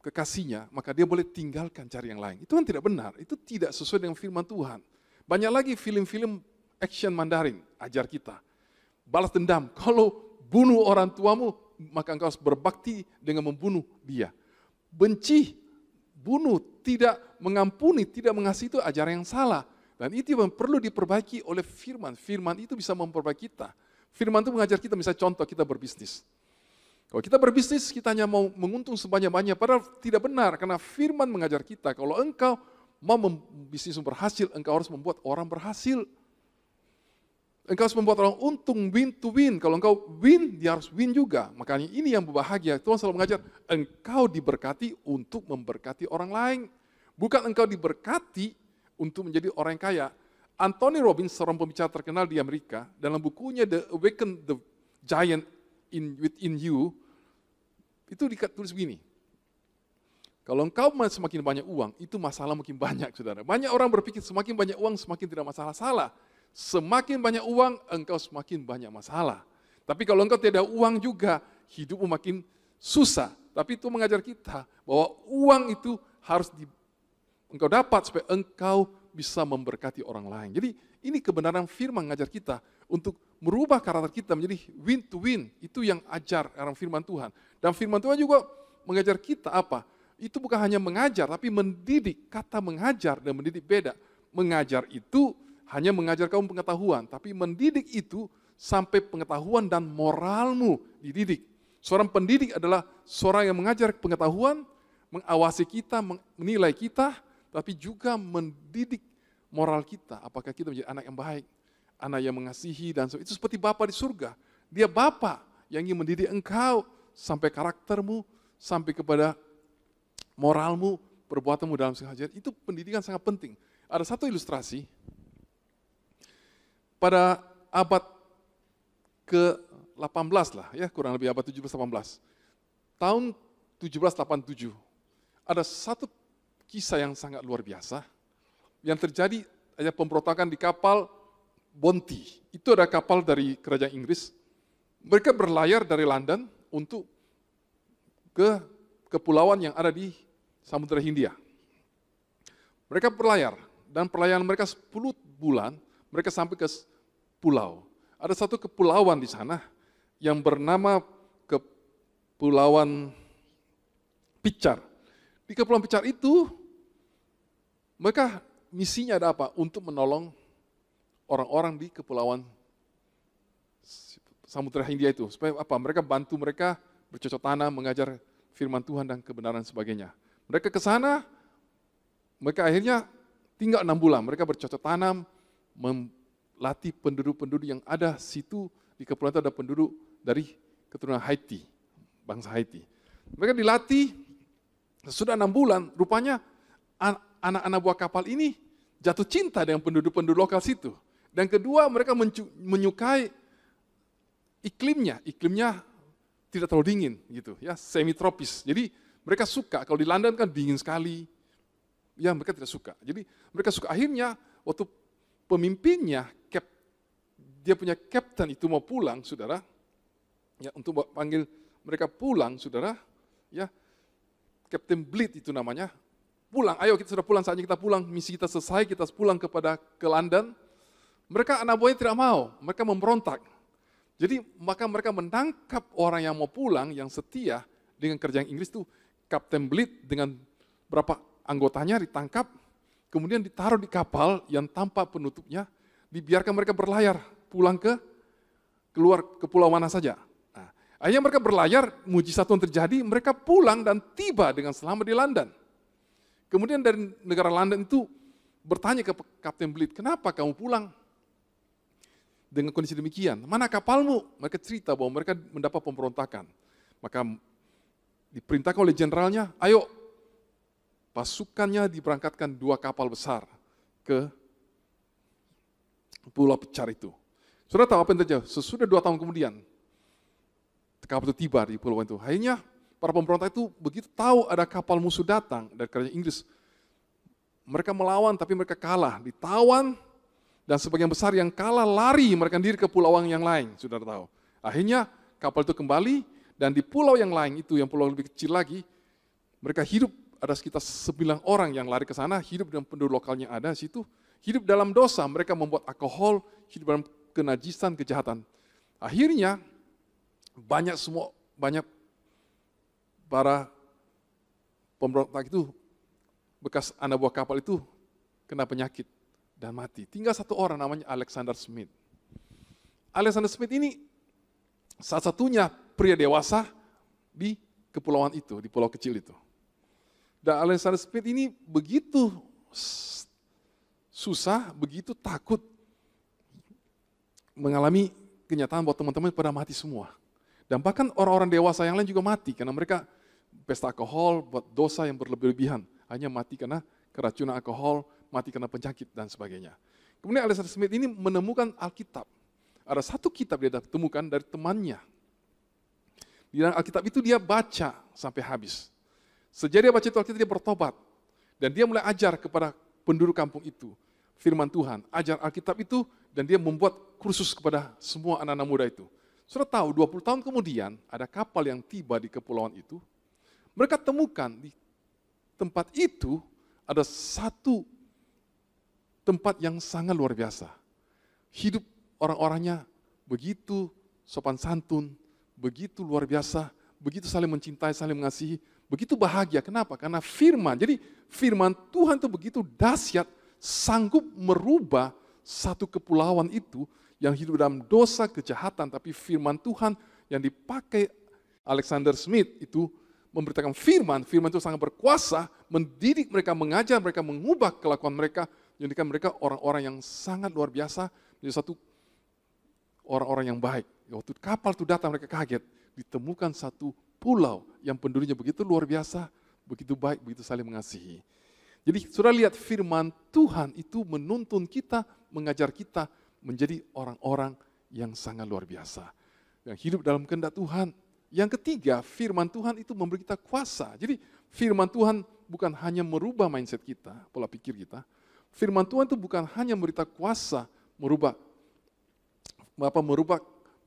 kekasihnya, maka dia boleh tinggalkan cari yang lain. Itu kan tidak benar, itu tidak sesuai dengan firman Tuhan. Banyak lagi film-film action Mandarin ajar kita. Balas dendam, kalau bunuh orang tuamu, maka engkau harus berbakti dengan membunuh dia. Benci, bunuh, tidak mengampuni, tidak mengasihi itu ajaran yang salah. Dan itu yang perlu diperbaiki oleh firman. Firman itu bisa memperbaiki kita. Firman itu mengajar kita, misalnya contoh kita berbisnis. Kalau kita berbisnis, kita hanya mau menguntung sebanyak-banyak, padahal tidak benar, karena firman mengajar kita, kalau engkau mau bisnis berhasil, engkau harus membuat orang berhasil. Engkau harus membuat orang untung, win to win. Kalau engkau win, dia harus win juga. Makanya ini yang berbahagia. Tuhan selalu mengajar, engkau diberkati untuk memberkati orang lain. Bukan engkau diberkati untuk menjadi orang yang kaya. Anthony Robbins, seorang pembicara terkenal di Amerika, dalam bukunya The Awaken the Giant Within You, itu ditulis begini, kalau engkau semakin banyak uang, itu masalah makin banyak, saudara. Banyak orang berpikir semakin banyak uang, semakin tidak masalah. Salah. Semakin banyak uang, engkau semakin banyak masalah. Tapi kalau engkau tidak ada uang juga, hidupmu makin susah. Tapi itu mengajar kita bahwa uang itu harus engkau dapat supaya engkau bisa memberkati orang lain. Jadi ini kebenaran firman mengajar kita untuk merubah karakter kita menjadi win to win. Itu yang ajar orang firman Tuhan. Dan firman Tuhan juga mengajar kita apa? Itu bukan hanya mengajar, tapi mendidik. Kata mengajar dan mendidik beda. Mengajar itu hanya mengajar kamu pengetahuan, tapi mendidik itu sampai pengetahuan dan moralmu dididik. Seorang pendidik adalah seorang yang mengajar pengetahuan, mengawasi kita, menilai kita, tapi juga mendidik moral kita. Apakah kita menjadi anak yang baik, anak yang mengasihi, dan itu seperti Bapa di surga. Dia Bapa yang ingin mendidik engkau sampai karaktermu, sampai kepada moralmu, perbuatanmu dalam segala hal. Itu pendidikan sangat penting. Ada satu ilustrasi, pada abad ke-18 lah, ya kurang lebih abad 17-18. Tahun 1787, ada satu kisah yang sangat luar biasa, yang terjadi ada pemberontakan di kapal Bounty. Itu ada kapal dari kerajaan Inggris. Mereka berlayar dari London untuk ke kepulauan yang ada di Samudra Hindia. Mereka berlayar, dan perlayaan mereka 10 bulan, mereka sampai ke pulau. Ada satu kepulauan di sana yang bernama Kepulauan Picar. Di Kepulauan Picar itu, mereka misinya ada apa? Untuk menolong orang-orang di Kepulauan Samudra Hindia itu. Supaya apa? Mereka bantu mereka bercocok tanam, mengajar firman Tuhan dan kebenaran sebagainya. Mereka ke sana, mereka akhirnya tinggal 6 bulan. Mereka bercocok tanam, melatih penduduk-penduduk yang ada situ. Di kepulauan itu ada penduduk dari keturunan Haiti, bangsa Haiti. Mereka dilatih, sudah 6 bulan, rupanya anak-anak buah kapal ini jatuh cinta dengan penduduk-penduduk lokal situ. Dan kedua, mereka menyukai iklimnya tidak terlalu dingin gitu ya, semi tropis. Jadi mereka suka, kalau di London kan dingin sekali. Ya mereka tidak suka. Jadi mereka suka, akhirnya waktu pemimpinnya dia punya kapten itu mau pulang, saudara. Ya, untuk panggil mereka pulang, saudara. Ya, Kapten Bleed itu namanya. Pulang, ayo kita sudah pulang, saatnya kita pulang, misi kita selesai, kita pulang ke London. Mereka anak buahnya tidak mau, mereka memberontak. Jadi maka mereka menangkap orang yang mau pulang, yang setia dengan kerajaan Inggris itu, Kapten Bleed dengan berapa anggotanya ditangkap, kemudian ditaruh di kapal yang tanpa penutupnya, dibiarkan mereka berlayar, pulang keluar ke pulau mana saja. Nah, akhirnya mereka berlayar, mujizat Tuhan terjadi, mereka pulang dan tiba dengan selamat di London. Kemudian dari negara London itu bertanya ke Kapten Bleed, kenapa kamu pulang dengan kondisi demikian? Mana kapalmu? Mereka cerita bahwa mereka mendapat pemberontakan. Maka diperintahkan oleh jenderalnya, ayo pasukannya diberangkatkan 2 kapal besar ke Pulau Picar itu. Saudara tahu apa yang terjadi? Sesudah 2 tahun kemudian, kapal itu tiba di pulau itu. Akhirnya para pemberontak itu begitu tahu ada kapal musuh datang dari kerajaan Inggris, mereka melawan tapi mereka kalah, ditawan, dan sebagian besar yang kalah lari mereka diri ke pulau yang lain, saudara tahu. Akhirnya kapal itu kembali dan di pulau yang lain itu, yang pulau lebih kecil lagi, mereka hidup, ada sekitar 9 orang yang lari ke sana, hidup dengan penduduk lokalnya ada di situ, hidup dalam dosa, mereka membuat alkohol, hidup dalam kenajisan, kejahatan. Akhirnya banyak para pemberontak itu, bekas anak buah kapal itu kena penyakit dan mati. Tinggal satu orang namanya Alexander Smith. Alexander Smith ini satu-satunya pria dewasa di kepulauan itu, di pulau kecil itu. Dan Alexander Smith ini begitu susah, begitu takut mengalami kenyataan bahwa teman-teman pada mati semua. Dan bahkan orang-orang dewasa yang lain juga mati karena mereka pesta alkohol, buat dosa yang berlebihan. Hanya mati karena keracunan alkohol, mati karena penyakit dan sebagainya. Kemudian Alexander Smith ini menemukan Alkitab. Ada satu kitab dia temukan dari temannya. Di dalam Alkitab itu dia baca sampai habis. Sejak dia baca itu Alkitab, dia bertobat. Dan dia mulai ajar kepada penduduk kampung itu firman Tuhan, ajar Alkitab itu, dan dia membuat kursus kepada semua anak-anak muda itu. Sudah tahu 20 tahun kemudian ada kapal yang tiba di kepulauan itu. Mereka temukan di tempat itu ada satu tempat yang sangat luar biasa. Hidup orang-orangnya begitu sopan santun, begitu luar biasa, begitu saling mencintai, saling mengasihi, begitu bahagia. Kenapa? Karena firman. Jadi firman Tuhan itu begitu dahsyat, sanggup merubah satu kepulauan itu yang hidup dalam dosa, kejahatan, tapi firman Tuhan yang dipakai Alexander Smith itu memberitakan firman itu sangat berkuasa, mendidik mereka, mengajar mereka, mengubah kelakuan mereka, menjadikan mereka orang-orang yang sangat luar biasa, menjadi satu orang-orang yang baik. Waktu kapal itu datang mereka kaget, ditemukan satu pulau yang penduduknya begitu luar biasa, begitu baik, begitu saling mengasihi. Jadi sudah lihat firman Tuhan itu menuntun kita, mengajar kita menjadi orang-orang yang sangat luar biasa. Yang hidup dalam kehendak Tuhan. Yang ketiga, firman Tuhan itu memberi kita kuasa. Jadi firman Tuhan bukan hanya merubah mindset kita, pola pikir kita. Firman Tuhan itu bukan hanya memberi kita kuasa merubah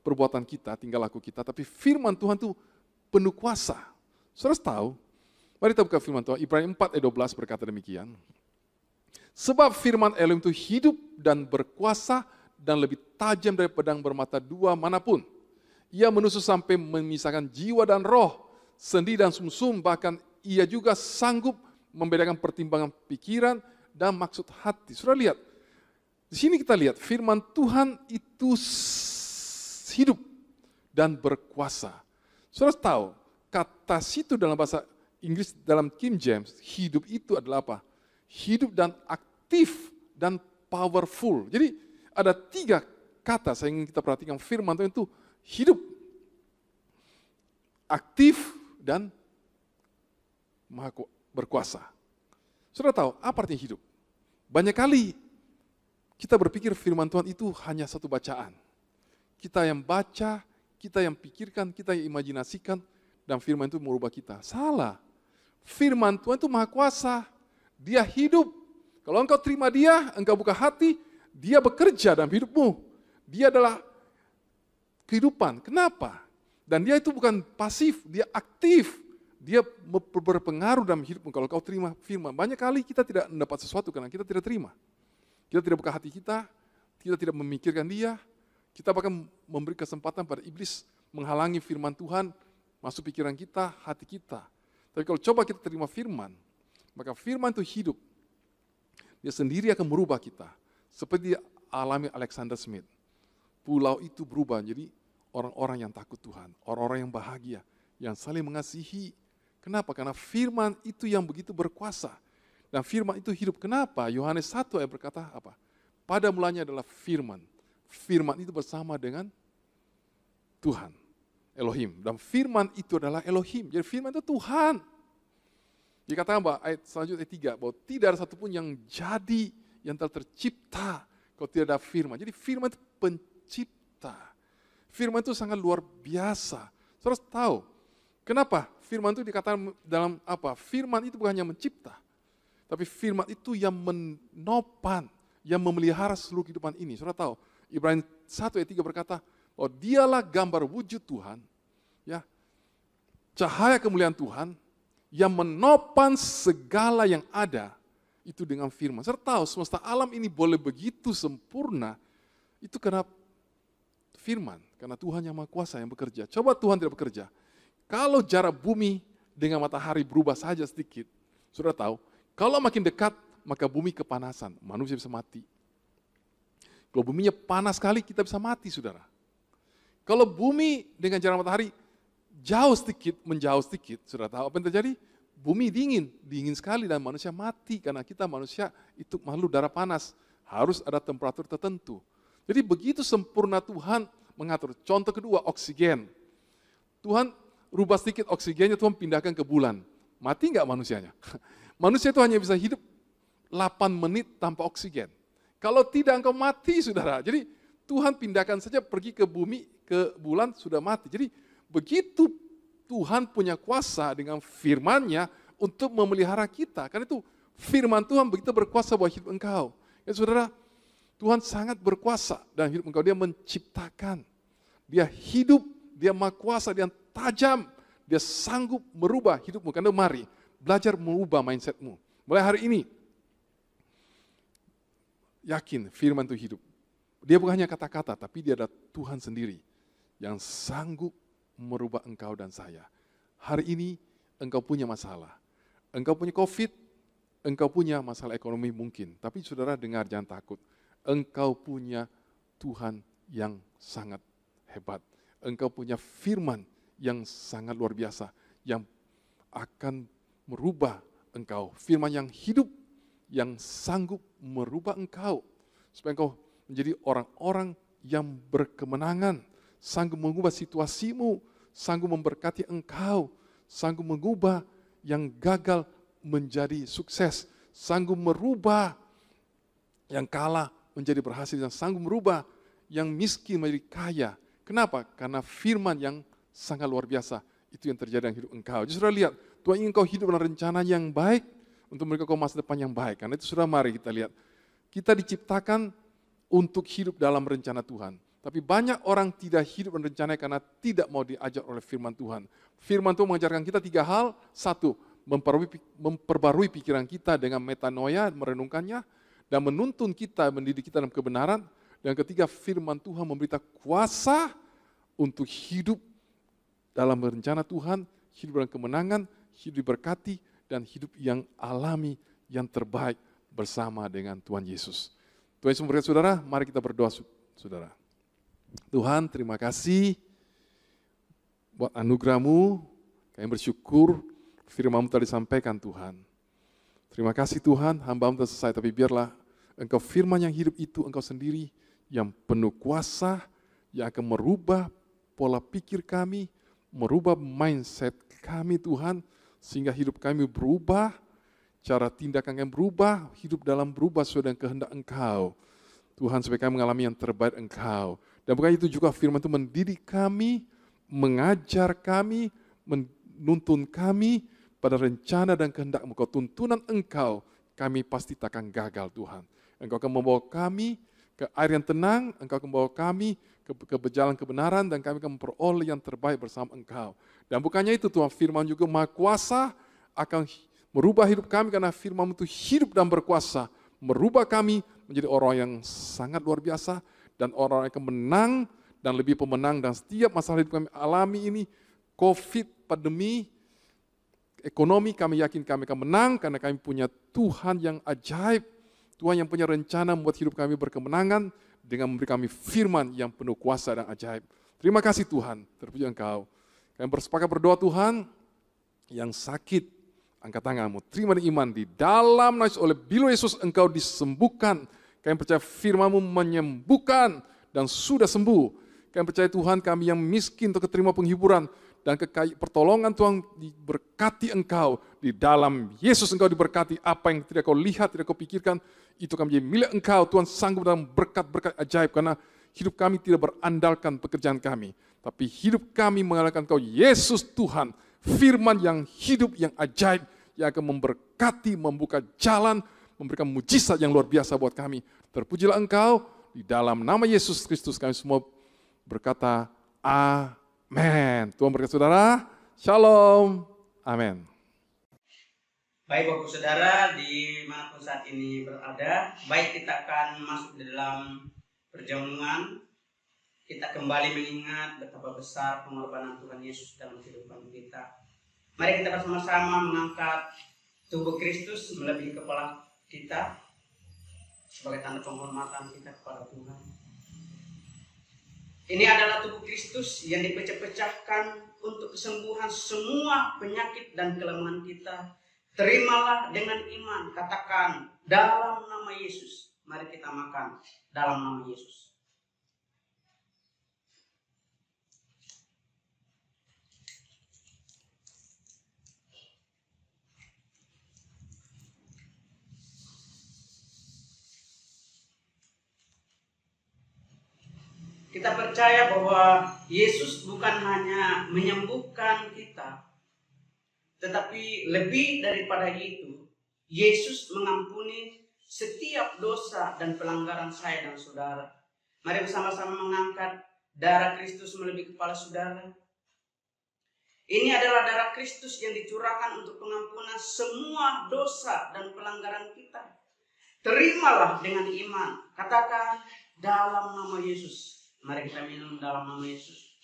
perbuatan kita, tingkah laku kita, tapi firman Tuhan itu penuh kuasa. Saudara tahu? Mari kita buka firman Tuhan. Ibrani 4 ayat 12 berkata demikian. Sebab firman Elohim itu hidup dan berkuasa dan lebih tajam dari pedang bermata dua manapun. Ia menusuk sampai memisahkan jiwa dan roh, sendi dan sumsum, bahkan ia juga sanggup membedakan pertimbangan pikiran dan maksud hati. Sudah lihat, di sini kita lihat firman Tuhan itu hidup dan berkuasa. Sudah tahu, kata situ dalam bahasa Inggris, dalam King James, hidup itu adalah apa? Hidup dan aktif dan powerful. Jadi ada 3 kata saya ingin kita perhatikan firman Tuhan itu hidup, aktif, dan maha berkuasa. Sudah tahu apa artinya hidup? Banyak kali kita berpikir firman Tuhan itu hanya satu bacaan. Kita yang baca, kita yang pikirkan, kita yang imajinasikan, dan firman itu merubah kita. Salah. Firman Tuhan itu maha kuasa. Dia hidup. Kalau engkau terima dia, engkau buka hati, dia bekerja dalam hidupmu. Dia adalah kehidupan. Kenapa? Dan dia itu bukan pasif, dia aktif. Dia berpengaruh dalam hidupmu kalau kau terima firman. Banyak kali kita tidak mendapat sesuatu karena kita tidak terima. Kita tidak buka hati kita tidak memikirkan dia, kita bahkan memberi kesempatan pada iblis menghalangi firman Tuhan masuk pikiran kita, hati kita. Tapi kalau coba kita terima firman, maka firman itu hidup. Dia sendiri akan merubah kita. Seperti alami Alexander Smith. Pulau itu berubah jadi orang-orang yang takut Tuhan, orang-orang yang bahagia, yang saling mengasihi. Kenapa? Karena firman itu yang begitu berkuasa. Dan firman itu hidup. Kenapa? Yohanes 1 ayat berkata apa? Pada mulanya adalah firman. Firman itu bersama dengan Tuhan, Elohim. Dan firman itu adalah Elohim. Jadi firman itu Tuhan. Dikatakan bahwa ayat selanjutnya 3, bahwa tidak ada satupun yang jadi, yang telah tercipta kalau tidak ada firman. Jadi firman itu pencipta. Firman itu sangat luar biasa. Saudara tahu, kenapa firman itu dikatakan dalam apa? Firman itu bukan hanya mencipta, tapi firman itu yang menopang, yang memelihara seluruh kehidupan ini. Saudara tahu, Ibrani 1 ayat 3 berkata, bahwa dialah gambar wujud Tuhan, ya, cahaya kemuliaan Tuhan yang menopang segala yang ada itu dengan firman. Saya tahu semesta alam ini boleh begitu sempurna, itu karena firman, karena Tuhan yang Maha Kuasa yang bekerja. Coba Tuhan tidak bekerja. Kalau jarak bumi dengan matahari berubah saja sedikit, sudah tahu, kalau makin dekat, maka bumi kepanasan, manusia bisa mati. Kalau buminya panas sekali, kita bisa mati, saudara. Kalau bumi dengan jarak matahari jauh sedikit, menjauh sedikit, sudah tahu apa yang terjadi? Bumi dingin sekali dan manusia mati karena kita manusia itu makhluk darah panas, harus ada temperatur tertentu. Jadi begitu sempurna Tuhan mengatur. Contoh kedua, oksigen. Tuhan rubah sedikit oksigennya, Tuhan pindahkan ke bulan. Mati nggak manusianya? Manusia itu hanya bisa hidup 8 menit tanpa oksigen. Kalau tidak engkau mati, saudara. Jadi Tuhan pindahkan saja pergi ke bumi, ke bulan, sudah mati. Jadi begitu Tuhan punya kuasa dengan firman-Nya untuk memelihara kita. Karena itu firman Tuhan begitu berkuasa buat hidup engkau. Ya saudara, Tuhan sangat berkuasa dalam hidup engkau. Dia menciptakan, Dia hidup, Dia Maha Kuasa, Dia tajam, Dia sanggup merubah hidupmu. Karena mari, belajar merubah mindsetmu. Mulai hari ini, yakin firman itu hidup. Dia bukan hanya kata-kata, tapi dia ada Tuhan sendiri yang sanggup merubah engkau dan saya. Hari ini engkau punya masalah. Engkau punya COVID, engkau punya masalah ekonomi mungkin. Tapi saudara dengar, jangan takut. Engkau punya Tuhan yang sangat hebat. Engkau punya firman yang sangat luar biasa. Yang akan merubah engkau. Firman yang hidup, yang sanggup merubah engkau. Supaya engkau menjadi orang-orang yang berkemenangan, sanggup mengubah situasimu, sanggup memberkati engkau, sanggup mengubah yang gagal menjadi sukses, sanggup merubah yang kalah menjadi berhasil, dan sanggup merubah yang miskin menjadi kaya. Kenapa? Karena firman yang sangat luar biasa, itu yang terjadi dalam hidup engkau. Jadi saudara lihat, Tuhan ingin engkau hidup dalam rencana yang baik, untuk memberikan kau masa depan yang baik. Karena itu saudara, mari kita lihat, kita diciptakan untuk hidup dalam rencana Tuhan. Tapi banyak orang tidak hidup dalam rencana karena tidak mau diajar oleh firman Tuhan. Firman Tuhan mengajarkan kita 3 hal. 1, memperbarui pikiran kita dengan metanoia, merenungkannya, dan menuntun kita, mendidik kita dalam kebenaran. Dan ketiga, firman Tuhan memberi kuasa untuk hidup dalam rencana Tuhan, hidup dalam kemenangan, hidup diberkati, dan hidup yang alami, yang terbaik bersama dengan Tuhan Yesus. Tuhan Yesus memberkati saudara, mari kita berdoa saudara. Tuhan, terima kasih buat anugerah-Mu, kami bersyukur firman-Mu telah disampaikan Tuhan. Terima kasih Tuhan, hamba-Mu telah selesai, tapi biarlah Engkau firman yang hidup itu, Engkau sendiri yang penuh kuasa, yang akan merubah pola pikir kami, merubah mindset kami Tuhan, sehingga hidup kami berubah, cara tindakan kami berubah, hidup dalam berubah sesuai dengan kehendak Engkau. Tuhan, supaya kami mengalami yang terbaik Engkau. Dan bukan itu juga firman itu mendidik kami, mengajar kami, menuntun kami pada rencana dan kehendak-Mu. Kau tuntunan Engkau, kami pasti takkan gagal Tuhan. Engkau akan membawa kami ke air yang tenang, Engkau akan membawa kami ke berjalan kebenaran, dan kami akan memperoleh yang terbaik bersama Engkau. Dan bukannya itu Tuhan, firman juga Maha Kuasa akan merubah hidup kami, karena firman itu hidup dan berkuasa, merubah kami menjadi orang yang sangat luar biasa, dan orang yang akan menang dan lebih pemenang. Dan setiap masalah hidup kami alami ini, COVID, pandemi, ekonomi, kami yakin kami akan menang, karena kami punya Tuhan yang ajaib, Tuhan yang punya rencana membuat hidup kami berkemenangan, dengan memberi kami firman yang penuh kuasa dan ajaib. Terima kasih Tuhan, terpuji Engkau. Kami bersepakat berdoa Tuhan, yang sakit, angkat tanganmu, terima dengan iman, di dalam nama Yesus, oleh bilo Yesus engkau disembuhkan. Kami percaya firman-Mu menyembuhkan dan sudah sembuh. Kami percaya Tuhan, kami yang miskin untuk keterima penghiburan dan pertolongan Tuhan diberkati Engkau. Di dalam Yesus engkau diberkati, apa yang tidak kau lihat, tidak kau pikirkan, itu kami menjadi milik Engkau. Tuhan sanggup dalam berkat-berkat ajaib, karena hidup kami tidak berandalkan pekerjaan kami, tapi hidup kami mengandalkan Engkau, Yesus Tuhan, firman yang hidup, yang ajaib, yang akan memberkati, membuka jalan, memberikan mujizat yang luar biasa buat kami. Terpujilah Engkau, di dalam nama Yesus Kristus kami semua berkata amin. Tuhan berkati saudara, shalom, amin. Baik Bapak Saudara, dimanapun saat ini berada, baik kita akan masuk di dalam perjamuan. Kita kembali mengingat betapa besar pengorbanan Tuhan Yesus dalam kehidupan kita. Mari kita bersama-sama mengangkat tubuh Kristus melebihi kepala kita sebagai tanda penghormatan kita kepada Tuhan. Ini adalah tubuh Kristus yang dipecah-pecahkan untuk kesembuhan semua penyakit dan kelemahan kita. Terimalah dengan iman, katakan dalam nama Yesus. Mari kita makan dalam nama Yesus. Kita percaya bahwa Yesus bukan hanya menyembuhkan kita, tetapi lebih daripada itu, Yesus mengampuni setiap dosa dan pelanggaran saya dan saudara. Mari bersama-sama mengangkat darah Kristus melebihi kepala saudara. Ini adalah darah Kristus yang dicurahkan untuk pengampunan semua dosa dan pelanggaran kita. Terimalah dengan iman. Katakan dalam nama Yesus. Mari kita minum dalam nama Yesus.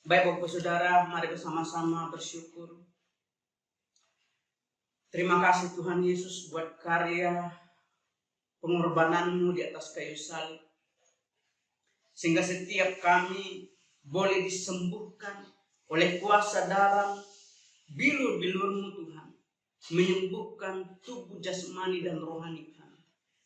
Baik Bapak Saudara, mari bersama-sama bersyukur. Terima kasih Tuhan Yesus buat karya pengorbanan-Mu di atas kayu salib. Sehingga setiap kami boleh disembuhkan oleh kuasa darah bilur-bilur-Mu Tuhan. Menyembuhkan tubuh jasmani dan rohani kami.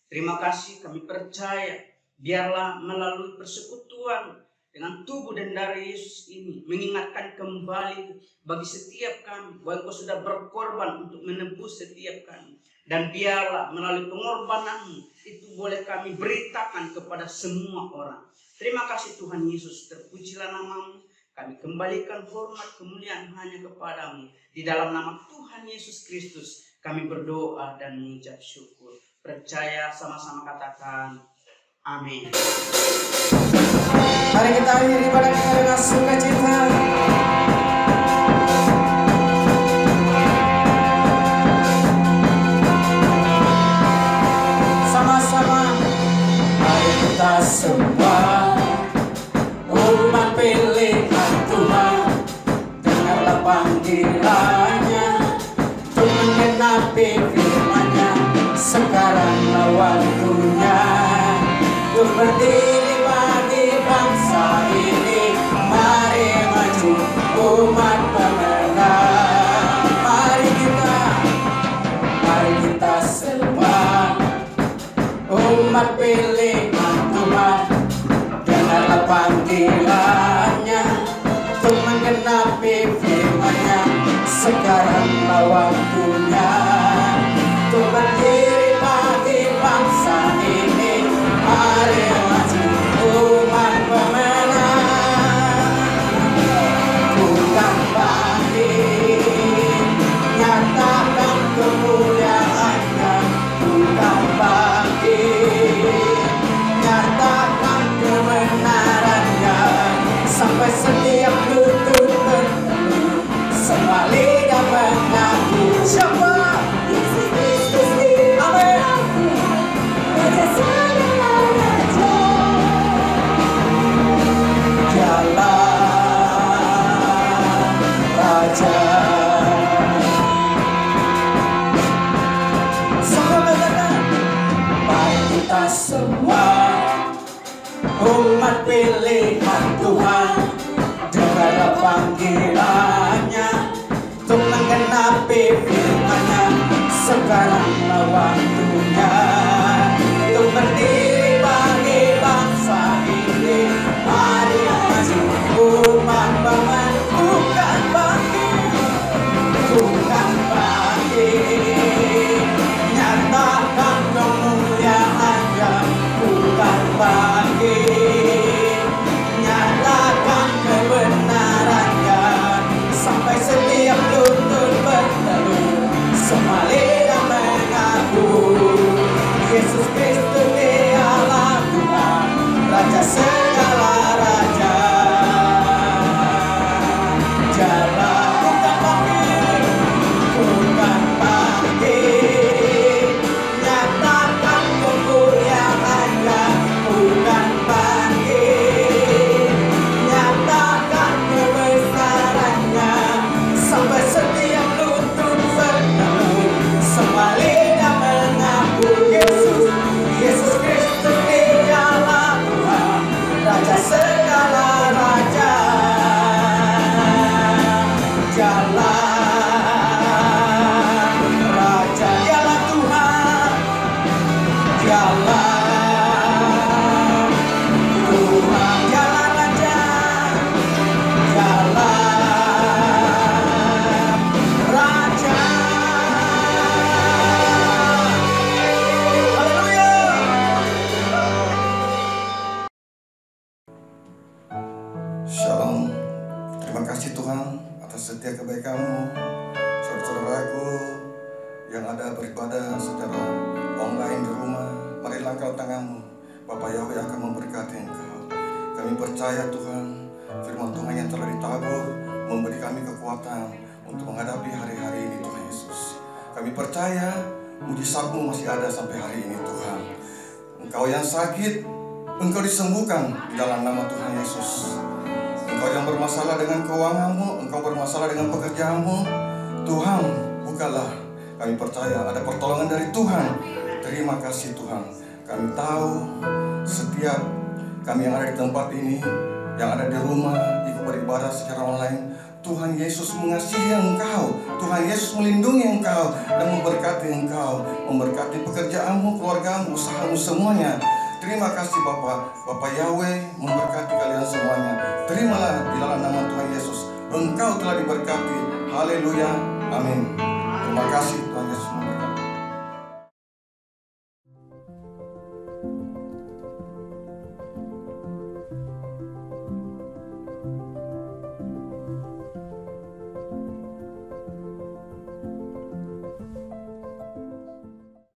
Terima kasih, kami percaya biarlah melalui persekutuan dengan tubuh dan darah Yesus ini mengingatkan kembali bagi setiap kami bahwa Engkau sudah berkorban untuk menebus setiap kami. Dan biarlah melalui pengorbanan-Mu itu boleh kami beritakan kepada semua orang. Terima kasih Tuhan Yesus, terpujilah nama-Mu. Kami kembalikan hormat kemuliaan hanya kepada-Mu. Di dalam nama Tuhan Yesus Kristus kami berdoa dan mengucap syukur. Percaya, sama-sama katakan amin. Mari kita akhiri ibadah kita dengan sukacita. Sama-sama, mari kita semua umat pilihan Tuhan, dengarlah panggilannya untuk menggenapi firman-Nya. Sekaranglah waktunya untuk berdiri bagi bangsa ini. Mari maju umat pemenang. Mari kita semua umat pilihan Tuhan, dengarlah panggilannya untuk menggenapi firman-Nya. Sekaranglah waktunya untuk berdiri bagi bangsa ini. Mari maju umat pemenang. Bukan bangkit, nyatakan kemuliaan-Nya. Bukan bangkit, nyatakan kebenaran-Nya. Sampai setiap lutut berteduh, semua lidah mengaku. Siapa? Yesus Kristus di amin. Jalan Raja. Sama katakan, mari kita semua umat pilihan Tuhan, dengarlah panggilannya untuk menggenapi firman-Nya. Sekaranglah waktunya untuk berdiri bagi bangsa ini. Mari maju umat pemenang. Bukan bangkit, bukan bangkit, nyatakan kemuliaan-Nya. Bukan bangkit, nyatakan Terima kasih Tuhan atas setiap kebaikan-Mu. Saudara-saudaraku yang ada beribadah secara online di rumah, marilah Engkau tangan-Mu. Bapak Yahweh akan memberkati Engkau. Kami percaya Tuhan, firman Tuhan yang telah ditabur memberi kami kekuatan untuk menghadapi hari-hari ini Tuhan Yesus. Kami percaya mujizat-Mu masih ada sampai hari ini Tuhan. Engkau yang sakit, Engkau disembuhkan di dalam nama Tuhan Yesus. Engkau yang bermasalah dengan keuanganmu, Engkau bermasalah dengan pekerjaanmu, Tuhan bukalah. Kami percaya ada pertolongan dari Tuhan. Terima kasih Tuhan. Kami tahu setiap kami yang ada di tempat ini, yang ada di rumah, ikut beribadah secara online, Tuhan Yesus mengasihi Engkau, Tuhan Yesus melindungi Engkau dan memberkati Engkau, memberkati pekerjaanmu, keluargamu, usahamu semuanya. Terima kasih Bapak Yahweh memberkati kalian semuanya. Terimalah di dalam nama Tuhan Yesus. Engkau telah diberkati. Haleluya. Amin. Terima kasih.